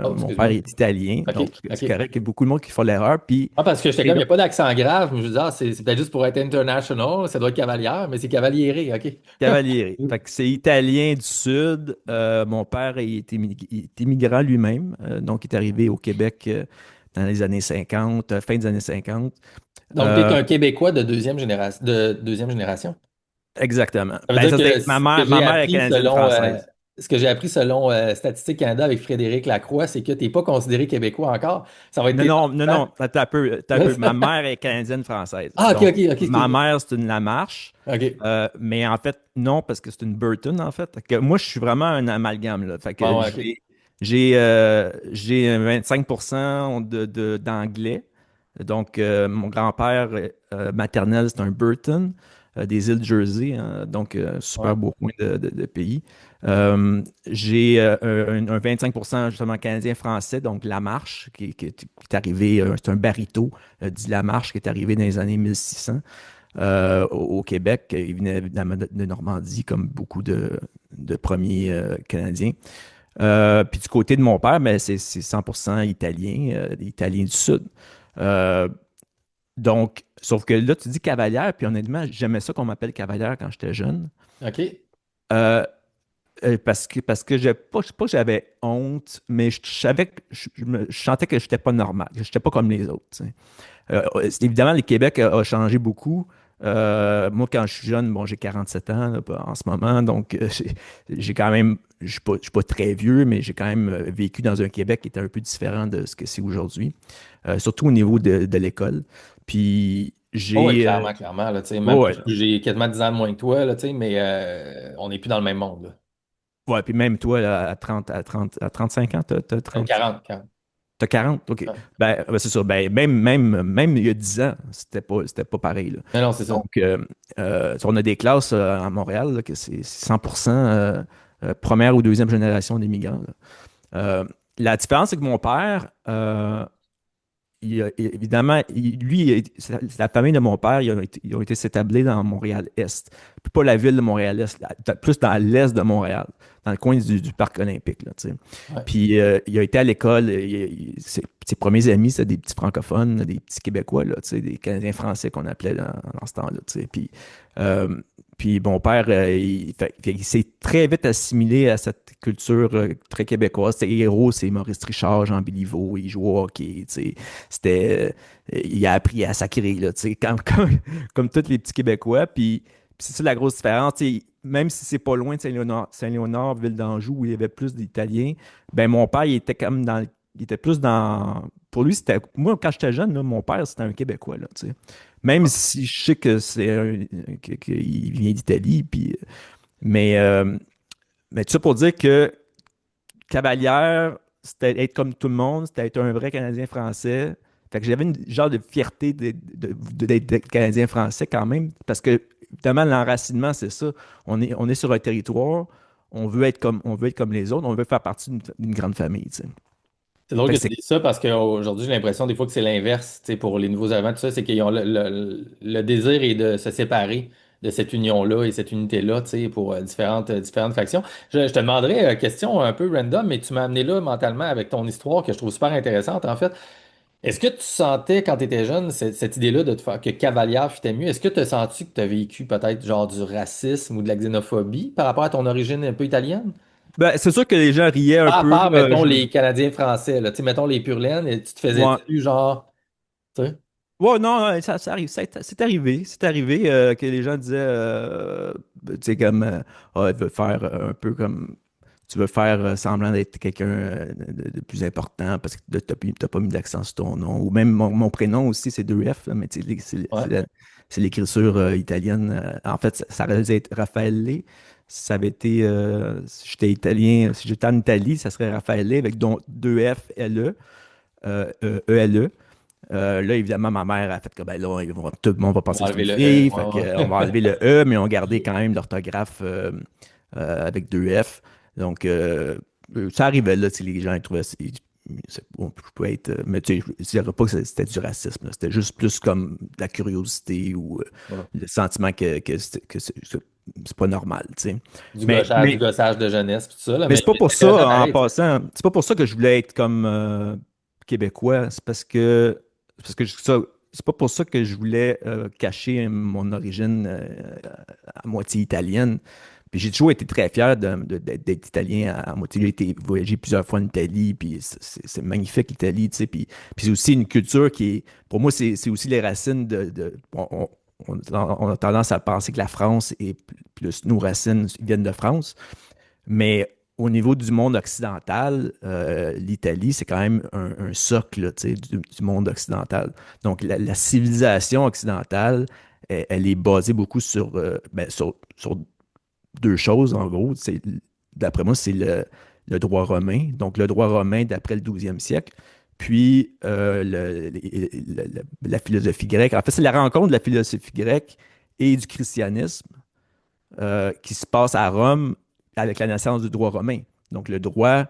Oh, Mon père excuse-moi. est italien, OK, donc c'est OK. correct qu'il y a beaucoup de monde qui font l'erreur. Puis, Ah, parce que j'étais et comme, il n'y donc, a pas d'accent grave. Mais je veux dire, ah, c'est peut-être juste pour être international. Ça doit être cavalière, mais c'est cavaliere. OK. Cavalieri. Fait que c'est italien du Sud. Mon père il est immigrant lui-même, donc il est arrivé au Québec dans les années 50, fin des années 50. Donc, tu es Euh, un Québécois de deuxième génération. De deuxième génération. exactement. Ça veut Ben, dire ça, que ma mère est canadienne-française. ce que j'ai appris selon Statistique Canada avec Frédéric Lacroix, c'est que tu n'es pas considéré québécois encore. Ça va être tes Non, enfants. non, attends un peu, attends un peu. Ma mère est canadienne-française. Ah, OK, Donc, OK, OK, ma excuse-moi. mère, c'est une Lamarche. OK. Mais en fait, non, parce que c'est une Burton, en fait. Fait que moi, je suis vraiment un amalgame, là. Fait que Bon, ouais, OK. j'ai un 25% d'anglais. Donc, mon grand-père maternel, c'est un Burton, des îles Jersey, hein. Donc, Ouais. super beau coin de pays. J'ai un 25% justement canadien-français, donc qui est arrivé, c'est un barito, dit Lamarche, qui est arrivé dans les années 1600. au Québec. Il venait évidemment de Normandie, comme beaucoup de premiers Canadiens. Puis du côté de mon père, ben, c'est 100% italien, italien du Sud. Euh, donc, sauf que là, tu dis cavalière, puis honnêtement, j'aimais ça qu'on m'appelle cavalière quand j'étais jeune. OK. Euh, parce que pas que j'avais honte, mais je savais que je sentais que je n'étais pas normal, que je n'étais pas comme les autres. Tu sais. Évidemment, le Québec a changé beaucoup. Moi, quand je suis jeune, bon, j'ai 47 ans là, en ce moment, donc j'ai quand même, je suis pas très vieux, mais j'ai quand même vécu dans un Québec qui était un peu différent de ce que c'est aujourd'hui, surtout au niveau de l'école. Puis Oh, oui, j'ai, clairement, clairement, là, tu sais, même ouais, j'ai quasiment 10 ans de moins que toi, là, tu sais, mais on n'est plus dans le même monde, là. ouais, puis même toi, là, à 35 ans, t'as 30. 40, 40. T'as 40, OK. Ouais. C'est sûr. Ben, même il y a 10 ans, c'était pas pareil, là. Non, non, c'est ça. Donc, on a des classes à Montréal, là, que c'est 100% première ou deuxième génération d'immigrants, là. La différence, c'est que mon père, évidemment, la famille de mon père, ils ont été s'établir dans Montréal-Est. Puis pas la ville de Montréal-Est, plus dans l'Est de Montréal, dans le coin du parc olympique, là, tu sais. Ouais. Puis il a été à l'école, ses premiers amis, c'était des petits francophones, des petits Québécois, là, tu sais, des Canadiens français qu'on appelait dans ce temps-là, tu sais. Euh, puis mon père, il s'est très vite assimilé à cette culture très québécoise. Ses héros, c'est Maurice Richard, Jean Béliveau, il joue au hockey, tu sais. Il a appris à sacrer, là, tu sais, comme tous les petits Québécois. Puis c'est ça la grosse différence. Tu sais, même si c'est pas loin de Saint-Léonard, ville d'Anjou, où il y avait plus d'Italiens, ben mon père, il était comme il était plus dans. Pour lui, c'était. Moi, quand j'étais jeune, là, mon père, c'était un Québécois, là, tu sais. Même si je sais que qu'il vient d'Italie, mais tout ça pour dire que Cavalière, c'était être comme tout le monde, c'était être un vrai Canadien français. Fait que j'avais une genre de fierté d'être Canadien français quand même, parce que évidemment, l'enracinement, c'est ça. On est sur un territoire, on veut être comme les autres, on veut faire partie d'une grande famille, tu sais. C'est drôle Fait que que tu c'est dises ça parce qu'aujourd'hui, j'ai l'impression des fois que c'est l'inverse, tu sais, pour les nouveaux arrivants, tout ça, c'est qu'ils ont le désir est de se séparer de cette union-là et cette unité-là, tu sais, pour différentes factions. Je te demanderais, question un peu random, mais tu m'as amené là mentalement avec ton histoire que je trouve super intéressante, en fait. Est-ce que tu sentais, quand tu étais jeune, cette idée-là de te faire que Cavalière fitait mieux? Est-ce que tu as senti que tu as vécu peut-être genre du racisme ou de la xénophobie par rapport à ton origine un peu italienne? ben, c'est sûr que les gens riaient un Pas à peu. part, mettons, les Canadiens français, là. Tu sais, mettons les Purlaines, et tu te faisais Ouais. dessus, genre, tu sais? Ouais, non, ouais, ça arrive, c'est arrivé. C'est arrivé que les gens disaient, tu sais, comme, ah, elle veut faire un peu comme, tu veux faire semblant d'être quelqu'un de plus important parce que t'as pas mis d'accent sur ton nom. Ou même mon prénom aussi, c'est deux F, là, mais tu sais, Ouais. c'est l'écriture italienne. En fait, ça aurait dû être Raffaele. Si ça avait été, si j'étais italien, si j'étais en Italie, ça serait Raffaele avec deux F, L-E, E-L-E. Là, évidemment, ma mère a fait que ben là, tout le monde va On va penser que c'est enlever une le E. fille. Fait que, Ouais, on va enlever le E, mais on va garder ouais. quand même l'orthographe avec deux F. Donc, ça arrivait là, tu sais, les gens ils trouvaient bon, je peux être. Mais tu sais, je dirais pas que c'était du racisme, là. C'était juste plus comme de la curiosité ou Ouais. le sentiment que c'est pas normal, tu sais. Du Mais, gauchage, du mais, gossage de jeunesse, puis tout ça, là, mais mais c'est pas pour c'est intéressant ça, en pareil, tu sais. passant, c'est pas pour ça que je voulais être comme québécois. C'est parce que c'est pas pour ça que je voulais cacher mon origine à moitié italienne. Puis j'ai toujours été très fier d'être italien à moitié. J'ai été voyager plusieurs fois en Italie, puis c'est magnifique l'Italie, tu sais. Puis c'est aussi une culture pour moi, c'est aussi les racines on a tendance à penser que la France et plus nos racines viennent de France. Mais au niveau du monde occidental, l'Italie, c'est quand même un socle là, tu sais, du monde occidental. Donc, la civilisation occidentale, elle est basée beaucoup sur deux choses, en gros. D'après moi, c'est le droit romain. Donc, le droit romain d'après le 12e siècle. Puis, la philosophie grecque. En fait, c'est la rencontre de la philosophie grecque et du christianisme qui se passe à Rome avec la naissance du droit romain. Donc, le droit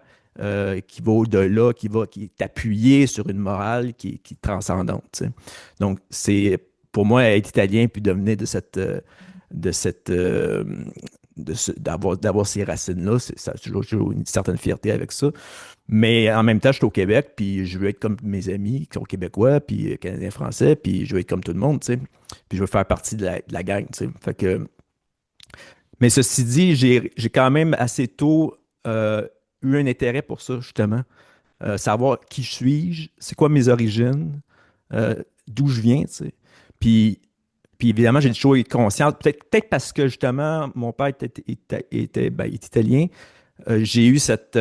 qui va qui est appuyé sur une morale qui est transcendante, tu sais. Donc, c'est pour moi, être italien puis devenir de cette, d'avoir ces racines-là, ça a toujours une certaine fierté avec ça. Mais en même temps, je suis au Québec, puis je veux être comme mes amis qui sont québécois, puis canadiens français, puis je veux être comme tout le monde, tu sais. Puis je veux faire partie de la gang, tu sais. Fait que, mais ceci dit, j'ai quand même assez tôt eu un intérêt pour ça, justement. Savoir qui suis-je, c'est quoi mes origines, euh, d'où je viens, tu sais. Puis, puis évidemment, j'ai toujours été conscient, peut-être parce que justement, mon père est italien, j'ai eu cette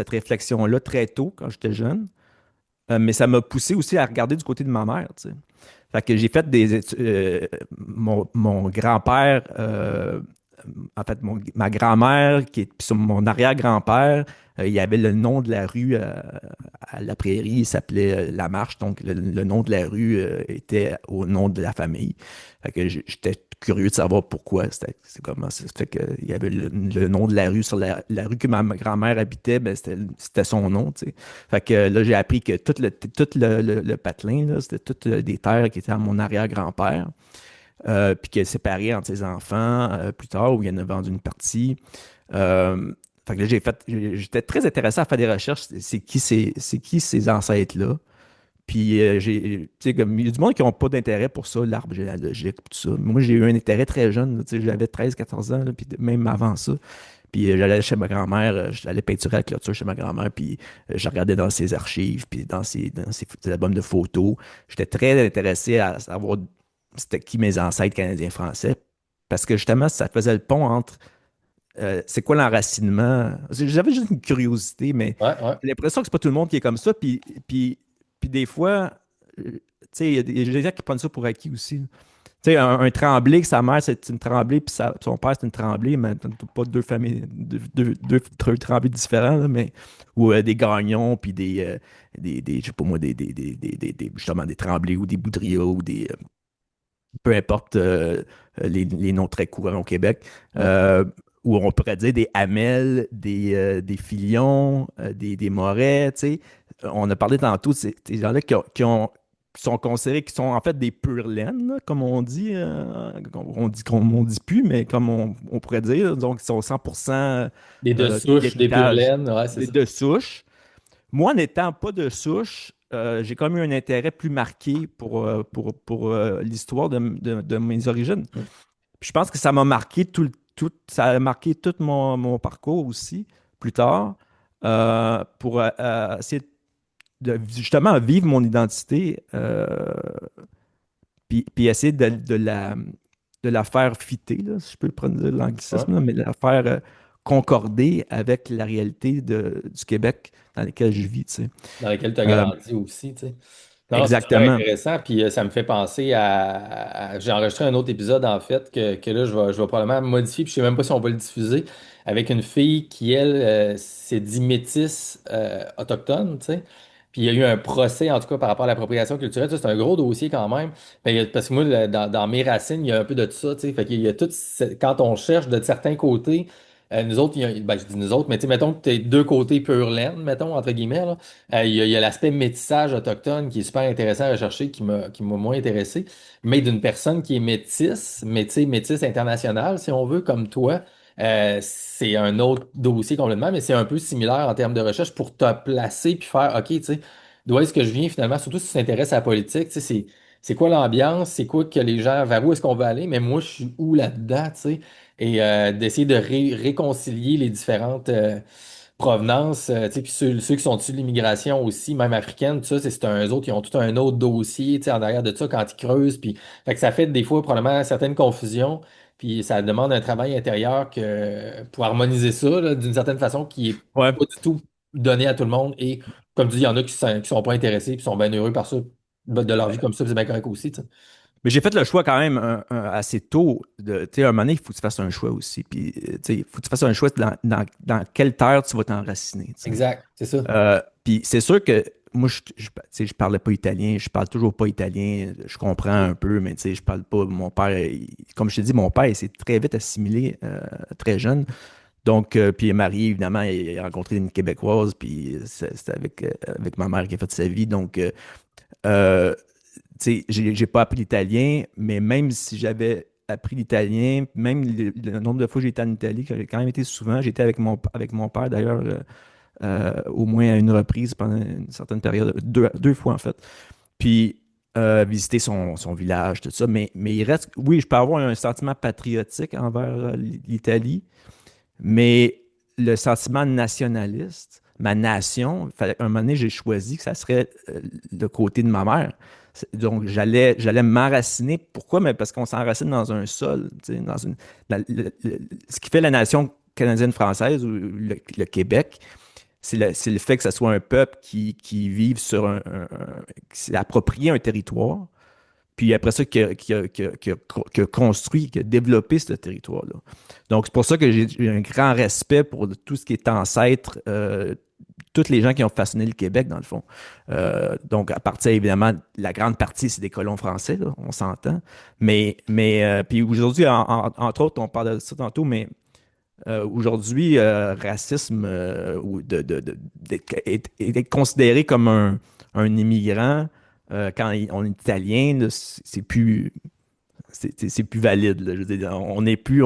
réflexion-là très tôt, quand j'étais jeune. Mais ça m'a poussé aussi à regarder du côté de ma mère, tu sais. Fait que j'ai fait des études. Mon grand-père, en fait, ma grand-mère, qui est puis mon arrière-grand-père, il y avait le nom de la rue à la prairie, il s'appelait La Marche, donc le nom de la rue était au nom de la famille. Fait que j'étais curieux de savoir pourquoi. C'est comment ça se fait qu'il y avait le nom de la rue sur la rue que ma grand-mère habitait, ben c'était son nom, tu sais. Fait que là, j'ai appris que tout le patelin, là, c'était toutes des terres qui étaient à mon arrière-grand-père, puis qu'il a séparé entre ses enfants plus tard, où il en a vendu une partie. Fait que là, j'étais très intéressé à faire des recherches. C'est qui ces ancêtres-là? Puis, tu sais, comme, il y a du monde qui n'ont pas d'intérêt pour ça, l'arbre généalogique, tout ça. Moi, j'ai eu un intérêt très jeune, là, tu sais, j'avais 13 14 ans, là, puis même avant ça. Puis, j'allais chez ma grand-mère, j'allais peinturer la clôture chez ma grand-mère, puis je regardais dans ses archives, puis dans ses albums de photos. J'étais très intéressé à savoir c'était qui mes ancêtres canadiens-français, parce que justement, ça faisait le pont entre c'est quoi l'enracinement. J'avais juste une curiosité, mais Ouais, ouais. j'ai l'impression que c'est pas tout le monde qui est comme ça. Puis des fois, tu sais, il y a des gens qui prennent ça pour acquis aussi. Tu sais, un Tremblay, que sa mère, c'est une Tremblay, puis son père, c'est une Tremblay, mais t'as pas deux familles, deux Tremblay différents, là, mais, ou des Gagnons, puis je sais pas moi, justement, des Tremblay ou des Boudria, ou peu importe les noms très courants au Québec, Ouais. où on pourrait dire des Hamel, des Filion, des Moret, tu sais. On a parlé tantôt de ces gens-là qui sont considérés, qui sont en fait des pure laine, là, comme on dit, on dit plus, mais comme on pourrait dire, donc ils sont 100% Des de souche, des pure d'héritage laine, ouais, c'est ça. de souche. Moi, n'étant pas de souche, j'ai quand même eu un intérêt plus marqué pour l'histoire de mes origines. Mm. Puis je pense que ça m'a marqué ça a marqué tout mon parcours aussi, plus tard, pour essayer de justement vivre mon identité, puis essayer de la faire fitter, là, si je peux prendre de Ouais. l'anglicisme, là, mais de la faire concorder avec la réalité du Québec dans lequel je vis, tu sais. Dans lequel tu as Euh, grandi aussi, tu sais. Non, c'est super exactement. intéressant. Puis ça me fait penser j'ai enregistré un autre épisode, en fait, que là, je vais probablement modifier. Puis je sais même pas si on va le diffuser. Avec une fille qui, elle, s'est dit métisse autochtone, tu sais. Puis il y a eu un procès, en tout cas, par rapport à l'appropriation culturelle. Ça, c'est un gros dossier quand même. Parce que moi, dans mes racines, il y a un peu de ça, tu sais. Fait qu'il y a quand on cherche de certains côtés, nous autres, ben, je dis nous autres, mais tu sais, mettons que tu es deux côtés pure laine, mettons, entre guillemets, là. Il y a l'aspect métissage autochtone qui est super intéressant à rechercher, qui m'a moins intéressé, mais d'une personne qui est métisse, mais tu sais, métisse internationale, si on veut, comme toi, c'est un autre dossier complètement, mais c'est un peu similaire en termes de recherche pour te placer puis faire, OK, tu sais, d'où est-ce que je viens finalement, surtout si tu t'intéresses à la politique, tu sais, c'est quoi l'ambiance, c'est quoi que les gens, vers où est-ce qu'on veut aller, mais moi, je suis où là-dedans, tu sais, et d'essayer de réconcilier les différentes provenance, tu sais, puis ceux qui sont issus de l'immigration aussi, même africaine, tout ça, c'est eux autres qui ont tout un autre dossier, tu sais, en arrière de ça quand ils creusent, puis fait que ça fait des fois probablement certaines confusions, puis ça demande un travail intérieur pour harmoniser ça, là, d'une certaine façon, qui est Ouais. pas du tout donné à tout le monde, et comme tu dis, il y en a qui sont pas intéressés, puis sont bien heureux par ça, de leur vie comme ça, puis c'est bien correct aussi, tu sais. Mais j'ai fait le choix quand même assez tôt. Tu sais, à un moment donné, il faut que tu fasses un choix aussi. Puis, tu sais, il faut que tu fasses un choix dans quelle terre tu vas t'enraciner, tu sais. Exact, c'est ça. Puis c'est sûr que moi, tu sais, je parlais pas italien, je parle toujours pas italien, je comprends un peu, mais tu sais, je parle pas. Mon père, comme je t'ai dit, mon père, il s'est très vite assimilé, très jeune. Donc, puis il est marié, évidemment, il a rencontré une Québécoise, puis c'était avec ma mère qui a fait sa vie. Donc, euh, sais, j'ai pas appris l'italien, mais même si j'avais appris l'italien, même le nombre de fois que j'ai été en Italie, que j'ai quand même été souvent, j'étais avec mon père d'ailleurs, au moins à une reprise pendant une certaine période, deux fois en fait. Puis visiter son village, tout ça. Mais il reste, oui, je peux avoir un sentiment patriotique envers l'Italie, mais le sentiment nationaliste, ma nation, à un moment donné, j'ai choisi que ça serait le côté de ma mère. Donc, j'allais m'enraciner. Pourquoi? Mais parce qu'on s'enracine dans un sol, tu sais, ce qui fait la nation canadienne-française ou le Québec, c'est le fait que ce soit un peuple qui vive sur qui s'est approprié un territoire, puis après ça, qui a construit, qui a développé ce territoire-là. Donc, c'est pour ça que j'ai un grand respect pour tout ce qui est ancêtre, tous les gens qui ont façonné le Québec, dans le fond. Donc, à partir, évidemment, la grande partie, c'est des colons français, là, on s'entend. Mais puis aujourd'hui, entre autres, on parle de ça tantôt, mais aujourd'hui, racisme ou est considéré comme un immigrant on est italien, là, c'est plus valide. Là. Je veux dire, on n'est plus,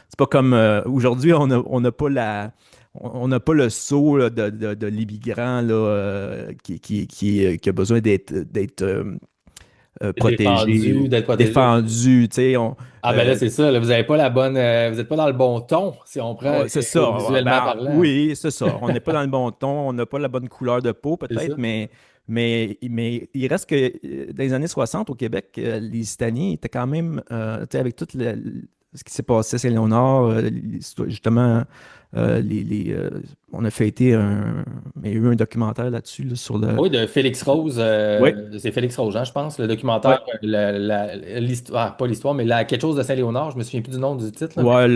c'est pas comme aujourd'hui, on n'a pas on n'a pas le sceau là, de l'immigrant là, qui a besoin d'être protégé Défendu, ou d'être protégé. défendu. Tu sais, Ah ben là, c'est ça, là, vous n'avez pas la bonne, vous n'êtes pas dans le bon ton, si on prend c'est ça. visuellement Ben, parlant. oui, c'est ça. On n'est pas dans le bon ton, on n'a pas la bonne couleur de peau, C'est peut-être, ça? mais il reste que dans les années 60 au Québec, les Italiens étaient quand même, tu sais, avec tout ce qui s'est passé à Saint-Léonard, justement, on a fêté il y a eu un documentaire là-dessus, là, sur le. Oui, de Félix Rose, Oui, c'est Félix Rose, hein, je pense, le oui. documentaire, l'histoire, pas l'histoire, mais quelque chose de Saint-Léonard, je me souviens plus du nom du titre, là, mais Ouais,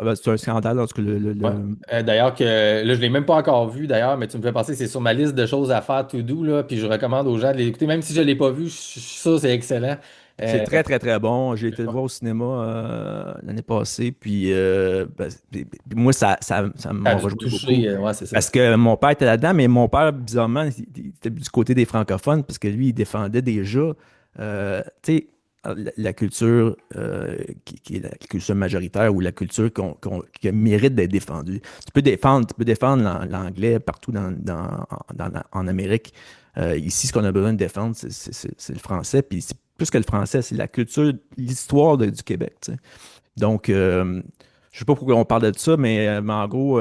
ben, c'est un scandale, en tout cas, ouais. D'ailleurs, là, je l'ai même pas encore vu, d'ailleurs, mais tu me fais penser que c'est sur ma liste de choses à faire to do, là, puis je recommande aux gens de l'écouter, même si je l'ai pas vu, je suis sûr que c'est excellent. C'est Euh, très, très, très bon. J'ai été le voir au cinéma l'année passée, puis puis moi, ça ça a m'a dû te rejoint beaucoup. toucher, ouais, c'est ça. Parce que mon père était là-dedans, mais mon père, bizarrement, il était du côté des francophones, parce que lui, il défendait déjà, tu sais, la culture qui est la culture majoritaire ou la culture qui mérite d'être défendue. Tu peux défendre l'anglais partout en Amérique. Ici, ce qu'on a besoin de défendre, c'est le français. Puis c'est plus que le français, c'est la culture, l'histoire du Québec. Tu sais. Donc, je sais pas pourquoi on parle de ça, mais en gros,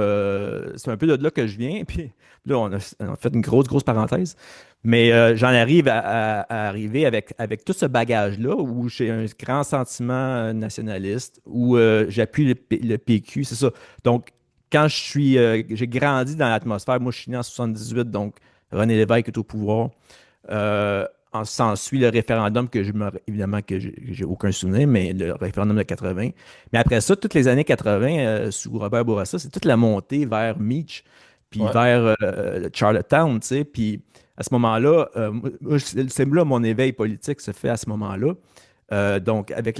c'est un peu de là que je viens. Puis là, on a fait une grosse, grosse parenthèse. Mais j'en arrive à arriver avec tout ce bagage-là où j'ai un grand sentiment nationaliste, où j'appuie le PQ, c'est ça. Donc, quand j'ai grandi dans l'atmosphère, moi je suis né en 78, donc René Lévesque est au pouvoir. Euh, S'ensuit le référendum évidemment que j'ai aucun souvenir, mais le référendum de 80. Mais après ça, toutes les années 80, sous Robert Bourassa, c'est toute la montée vers Meach, puis Ouais. vers Charlottetown, tu sais. Puis à ce moment-là, c'est là mon éveil politique se fait à ce moment-là. Donc, avec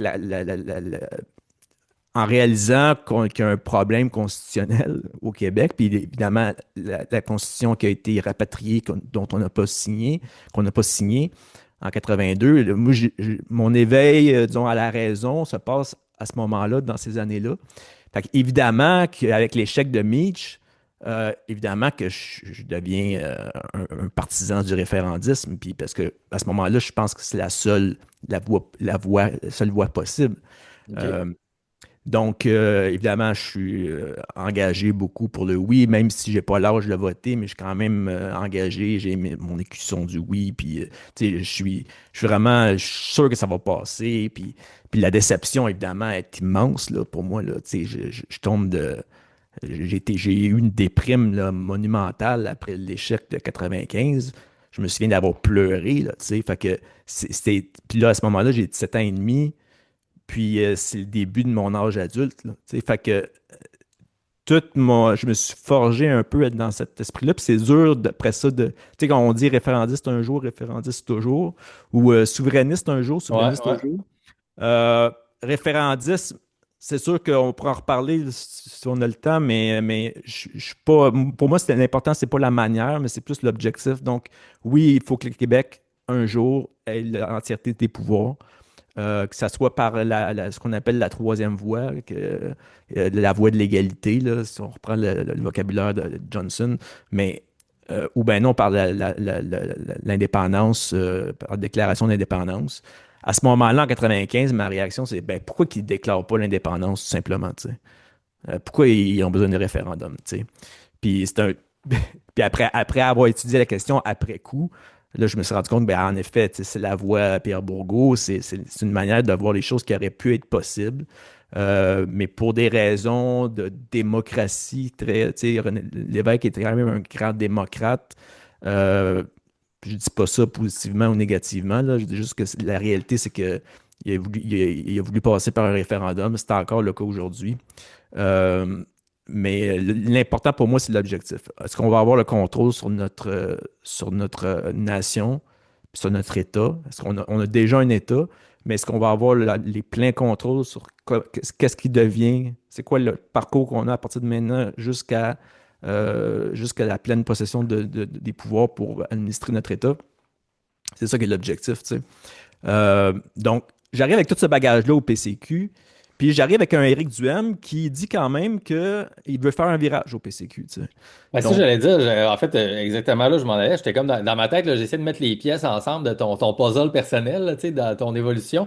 en réalisant qu'il y a un problème constitutionnel au Québec, puis évidemment, la Constitution qui a été rapatriée, dont on n'a pas signé, qu'on n'a pas signé en 82, moi, mon éveil, disons, à la raison se passe à ce moment-là, dans ces années-là. Fait évidemment qu'avec l'échec de Meach, évidemment que je deviens un partisan du référendisme, puis parce que à ce moment-là, je pense que c'est la seule voie possible. OK. Euh, donc, évidemment, je suis engagé beaucoup pour le oui, même si j'ai pas l'âge de voter, mais je suis quand même engagé. J'ai mon écusson du oui, puis tu sais, je suis sûr que ça va passer. Puis la déception, évidemment, est immense là, pour moi. Là, tu sais, je tombe de. J'ai eu une déprime là, monumentale après l'échec de 95. Je me souviens d'avoir pleuré, là, tu sais. Fait que Puis là, à ce moment-là, j'ai 17 ans et demi. Puis c'est le début de mon âge adulte. Là, tu sais. Fait que je me suis forgé un peu dans cet esprit-là. Puis c'est dur après ça de. Tu sais, quand on dit référendiste un jour, référendiste toujours, ou souverainiste un jour, Ouais, souverainiste ouais. toujours. Euh, Référendisme, c'est sûr qu'on pourra en reparler si on a le temps, mais je suis pas. Pour moi, l'important, c'est pas la manière, mais c'est plus l'objectif. Donc, oui, il faut que le Québec un jour ait l'entièreté des pouvoirs, que ça soit par ce qu'on appelle la troisième voie, la voie de l'égalité, là, si on reprend le vocabulaire de Johnson, mais ou bien non par l'indépendance, par déclaration d'indépendance. À ce moment-là, en 95, ma réaction, c'est ben, pourquoi qu'ils ne déclarent pas l'indépendance, tout simplement, tu sais? Pourquoi ils ont besoin de référendum, tu sais? Puis c'est un. Puis après avoir étudié la question après coup, là, je me suis rendu compte, ben, en effet, tu sais, c'est la voie à Pierre Bourgault, c'est une manière de voir les choses qui auraient pu être possibles. Mais pour des raisons de démocratie, très, tu sais, René Lévesque était quand même un grand démocrate. Euh, je dis pas ça positivement ou négativement, là. Je dis juste que la réalité, c'est que il a voulu passer par un référendum. C'est encore le cas aujourd'hui. Euh, mais l'important pour moi, c'est l'objectif. Est-ce qu'on va avoir le contrôle sur notre nation, sur notre État? Est-ce qu'on a déjà un État, mais est-ce qu'on va avoir les pleins contrôles sur qu'est-ce qui devient, c'est quoi le parcours qu'on a à partir de maintenant jusqu'à la pleine possession des pouvoirs pour administrer notre État? C'est ça qui est l'objectif, tu sais. Donc, j'arrive avec tout ce bagage-là au PCQ, puis j'arrive avec un Éric Duhem qui dit quand même qu'il veut faire un virage au PCQ, tu sais. Ben, ça, Donc, j'allais dire, en fait, exactement là, je m'en allais. J'étais comme dans ma tête, là, j'essaie de mettre les pièces ensemble de ton puzzle personnel, là, tu sais, dans ton évolution.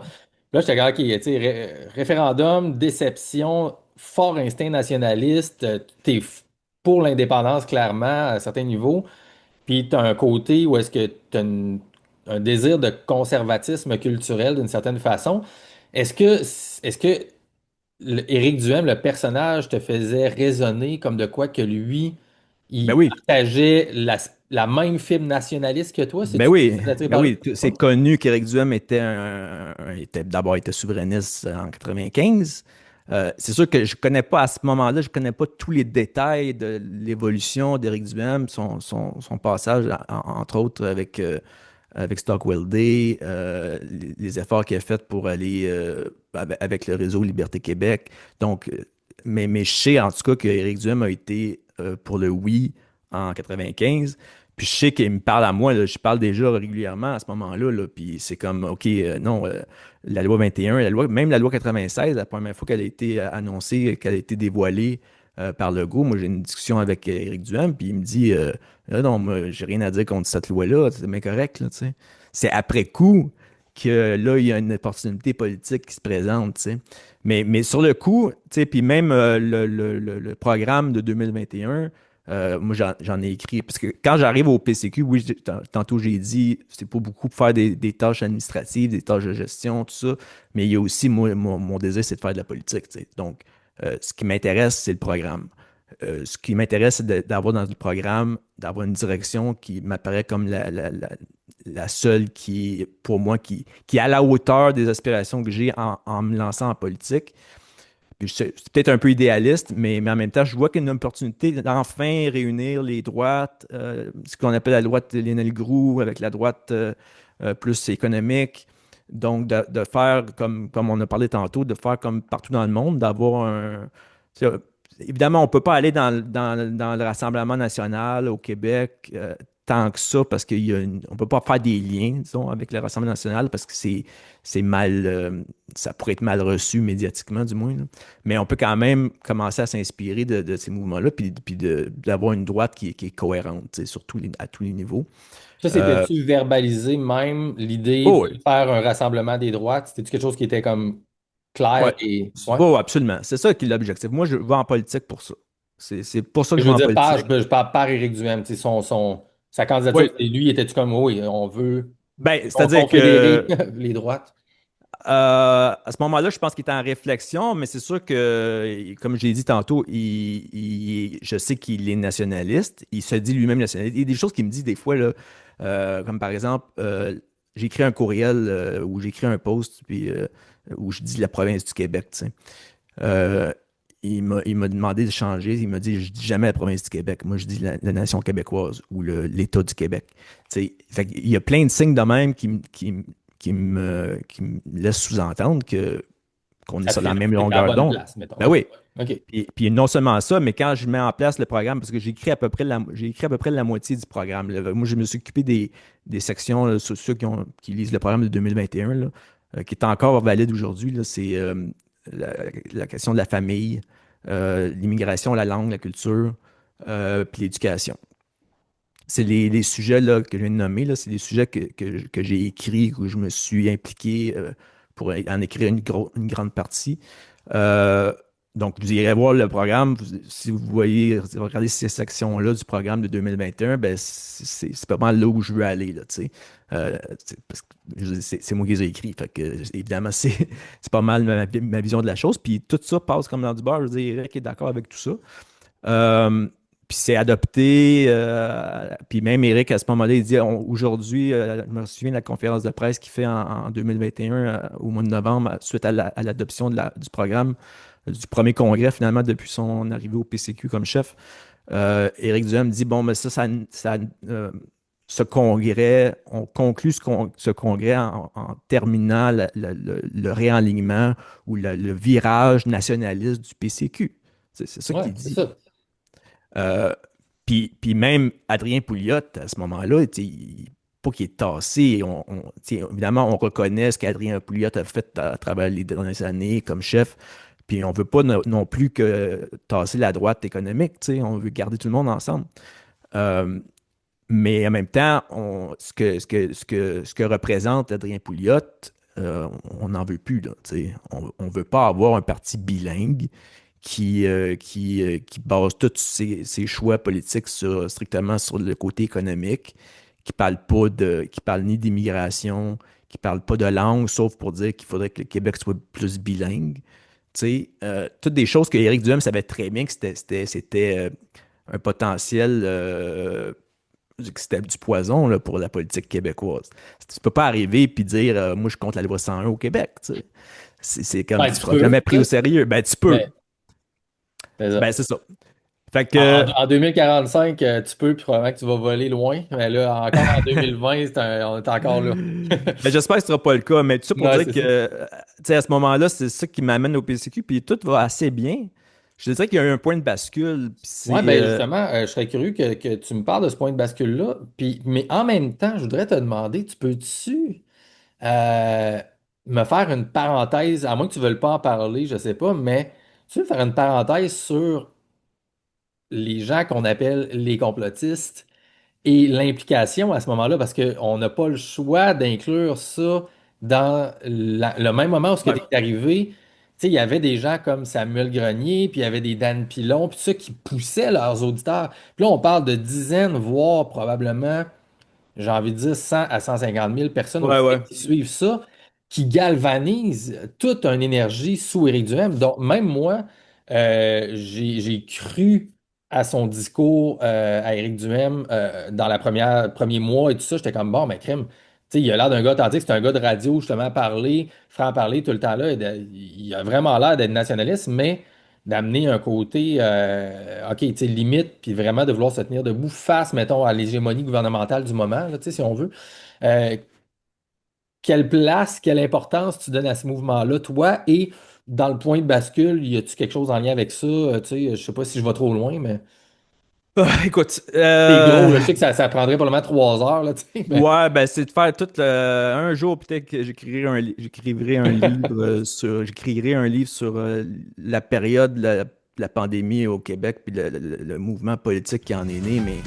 Là, j'étais comme, OK, tu sais, référendum, déception, fort instinct nationaliste, t'es pour l'indépendance, clairement, à certains niveaux. Puis, t'as un côté où est-ce que t'as un désir de conservatisme culturel d'une certaine façon. Est-ce que Éric Duhem, le personnage, te faisait résonner comme de quoi que lui, ben il oui, partageait la même fibre nationaliste que toi? ben C'est-tu oui, attiré ben par oui, lui? c'est connu qu'Éric Duhem d'abord était souverainiste en 95. C'est sûr que je connais pas à ce moment-là, je connais pas tous les détails de l'évolution d'Éric Duhem, son passage, entre autres, avec Stockwell Day, les efforts qu'il a fait pour aller avec le réseau Liberté Québec. Donc, mais je sais en tout cas qu'Éric Duhem a été pour le oui en 95. Puis je sais qu'il me parle à moi, là, je parle déjà régulièrement à ce moment-là, là, puis c'est comme, OK, non, la loi 21, même la loi 96, la première fois qu'elle a été annoncée, qu'elle a été dévoilée par Legault, moi j'ai une discussion avec Éric Duhem, puis il me dit, non, moi, j'ai rien à dire contre cette loi-là, c'est bien correct, là, tu sais. C'est après coup que là, il y a une opportunité politique qui se présente, tu sais. Mais sur le coup, tu sais, puis même le programme de 2021, moi, j'en ai écrit. Parce que quand j'arrive au PCQ, oui, tantôt j'ai dit, c'est pas beaucoup pour faire des tâches administratives, des tâches de gestion, tout ça. Mais il y a aussi, moi, mon désir, c'est de faire de la politique, tu sais. Donc, ce qui m'intéresse, c'est le programme. Ce qui m'intéresse, c'est d'avoir dans le programme, d'avoir une direction qui m'apparaît comme la seule qui, pour moi, qui est à la hauteur des aspirations que j'ai en me lançant en politique. Puis c'est peut-être un peu idéaliste, mais en même temps, je vois qu'il y a une opportunité d'enfin réunir les droites, ce qu'on appelle la droite de Lionel Groulx avec la droite plus économique. Donc, de faire, comme on a parlé tantôt, de faire comme partout dans le monde, d'avoir un. tu sais, Évidemment, on ne peut pas aller dans le Rassemblement national au Québec tant que ça, parce qu'on ne peut pas faire des liens, disons, avec le Rassemblement national, parce que c'est mal, ça pourrait être mal reçu médiatiquement, du moins, là. Mais on peut quand même commencer à s'inspirer de ces mouvements-là, puis d'avoir une droite qui est cohérente, tu sais, à tous les niveaux. Ça, Euh, c'était-tu verbalisé même l'idée oh, de faire un rassemblement des droites? C'était-tu quelque chose qui était comme clair ouais, et. Ouais. oh, absolument. C'est ça qui est l'objectif. Moi, je vais en politique pour ça. C'est pour ça que Je je vais veux en dire, politique. je parle par Éric Duhem, tu sais, sa candidature, Oui. c'est lui, était-tu comme, oui, on veut Ben, c'est-à-dire confédérer que les droites? à ce moment-là, je pense qu'il est en réflexion, mais c'est sûr que, comme je l'ai dit tantôt, je sais qu'il est nationaliste. Il se dit lui-même nationaliste. Il y a des choses qu'il me dit des fois, là, comme par exemple, j'ai écrit un courriel ou j'ai écrit un post puis, où je dis la province du Québec. Tu sais. Euh, il m'a demandé de changer. Il m'a dit, je dis jamais la province du Québec. Moi, je dis la nation québécoise ou l'État du Québec. Tu sais, il y a plein de signes de même qui me laissent sous-entendre qu'on est Ça sur la fait même à la longueur bonne d'onde. place, mettons. Ben Ouais. oui. OK. Puis non seulement ça, mais quand je mets en place le programme, parce que j'ai écrit à peu près la moitié du programme. Là. Moi, je me suis occupé des sections là, sur ceux qui lisent le programme de 2021, là, qui est encore valide aujourd'hui. Là. C'est la, la question de la famille, l'immigration, la langue, la culture, puis l'éducation. C'est les sujets là, que je viens de nommer, là, c'est des sujets que j'ai écrits, où je me suis impliqué pour en écrire une grande partie. Euh, donc, vous irez voir le programme. Si vous voyez, si vous regardez ces sections-là du programme de 2021, ben, c'est pas mal là où je veux aller, là, tu sais. Parce que c'est moi qui les ai écrits. Fait que, évidemment, c'est pas mal ma vision de la chose. Puis tout ça passe comme dans du beurre. Je veux dire, Eric est d'accord avec tout ça. Euh, Puis c'est adopté. Puis même Eric, à ce moment-là, il dit aujourd'hui, je me souviens de la conférence de presse qu'il fait en 2021, au mois de novembre, suite à l'adoption du programme, du premier congrès, finalement, depuis son arrivée au PCQ comme chef. Éric Duhem dit bon, mais ce congrès, on conclut ce congrès en terminant le réalignement ou le virage nationaliste du PCQ. C'est ça Ouais, qu'il c'est dit. ça. Euh, puis même Adrien Pouliot, à ce moment-là, pas qu'il est tassé. Évidemment, on reconnaît ce qu'Adrien Pouliot a fait à travers les dernières années comme chef. Puis on ne veut pas non plus que tasser la droite économique. On veut garder tout le monde ensemble. Euh, mais en même temps, ce que représente Adrien Pouliot, on n'en veut plus. Là, on ne veut pas avoir un parti bilingue qui base tous ses choix politiques strictement sur le côté économique, qui parle ni d'immigration, qui parle pas de langue, sauf pour dire qu'il faudrait que le Québec soit plus bilingue. Toutes des choses que Éric Duhem savait très bien que c'était un potentiel, que c'était du poison là, pour la politique québécoise. Tu peux pas arriver et dire moi je compte la loi 101 au Québec. C'est comme Ben, tu tu seras jamais peux, pris au sérieux. Ben tu peux. mais c'est ça. Ben c'est ça. Fait En, que en 2045, tu peux, puis probablement que tu vas voler loin. Mais là, encore en 2020, on est encore là. ben, j'espère que ce sera pas le cas, mais tout ça pour Ouais, dire c'est que ça. à ce moment-là, c'est ça qui m'amène au PCQ, puis tout va assez bien. Je te dirais qu'il y a eu un point de bascule, puis Ouais, c'est ben justement, je serais curieux que tu me parles de ce point de bascule-là. Puis, mais en même temps, je voudrais te demander, tu peux-tu euh, me faire une parenthèse, à moins que tu ne veuilles pas en parler, je sais pas, mais tu veux faire une parenthèse sur les gens qu'on appelle les complotistes et l'implication à ce moment-là, parce qu'on n'a pas le choix d'inclure ça dans le même moment où ce qui ouais, est arrivé. Tu sais, il y avait des gens comme Samuel Grenier, puis il y avait des Dan Pilon, puis tout ça qui poussaient leurs auditeurs. Puis là, on parle de dizaines, voire probablement j'ai envie de dire 100 à 150 000 personnes au ouais, Québec ouais. qui suivent ça, qui galvanisent toute une énergie sous Éric Duhem. Donc, même moi, j'ai cru à son discours à Éric Duhem dans la premier mois et tout ça. J'étais comme, bon, mais crème, tu sais, il a l'air d'un gars authentique, c'est un gars de radio, justement, parler, franc-parler tout le temps là. Il a vraiment l'air d'être nationaliste, mais d'amener un côté, OK, tu sais, limite, puis vraiment de vouloir se tenir debout face, mettons, à l'hégémonie gouvernementale du moment, là, tu sais, si on veut. Euh, Quelle place, quelle importance tu donnes à ce mouvement-là, toi, et dans le point de bascule, y a-tu quelque chose en lien avec ça? Tu sais, je sais pas si je vais trop loin, mais Ah, écoute, c'est gros, là. Je sais que ça prendrait probablement 3 heures, là, tu sais, mais ouais, ben c'est de faire tout un jour peut-être que j'écrirai un livre sur la période de la pandémie au Québec puis le mouvement politique qui en est né, mais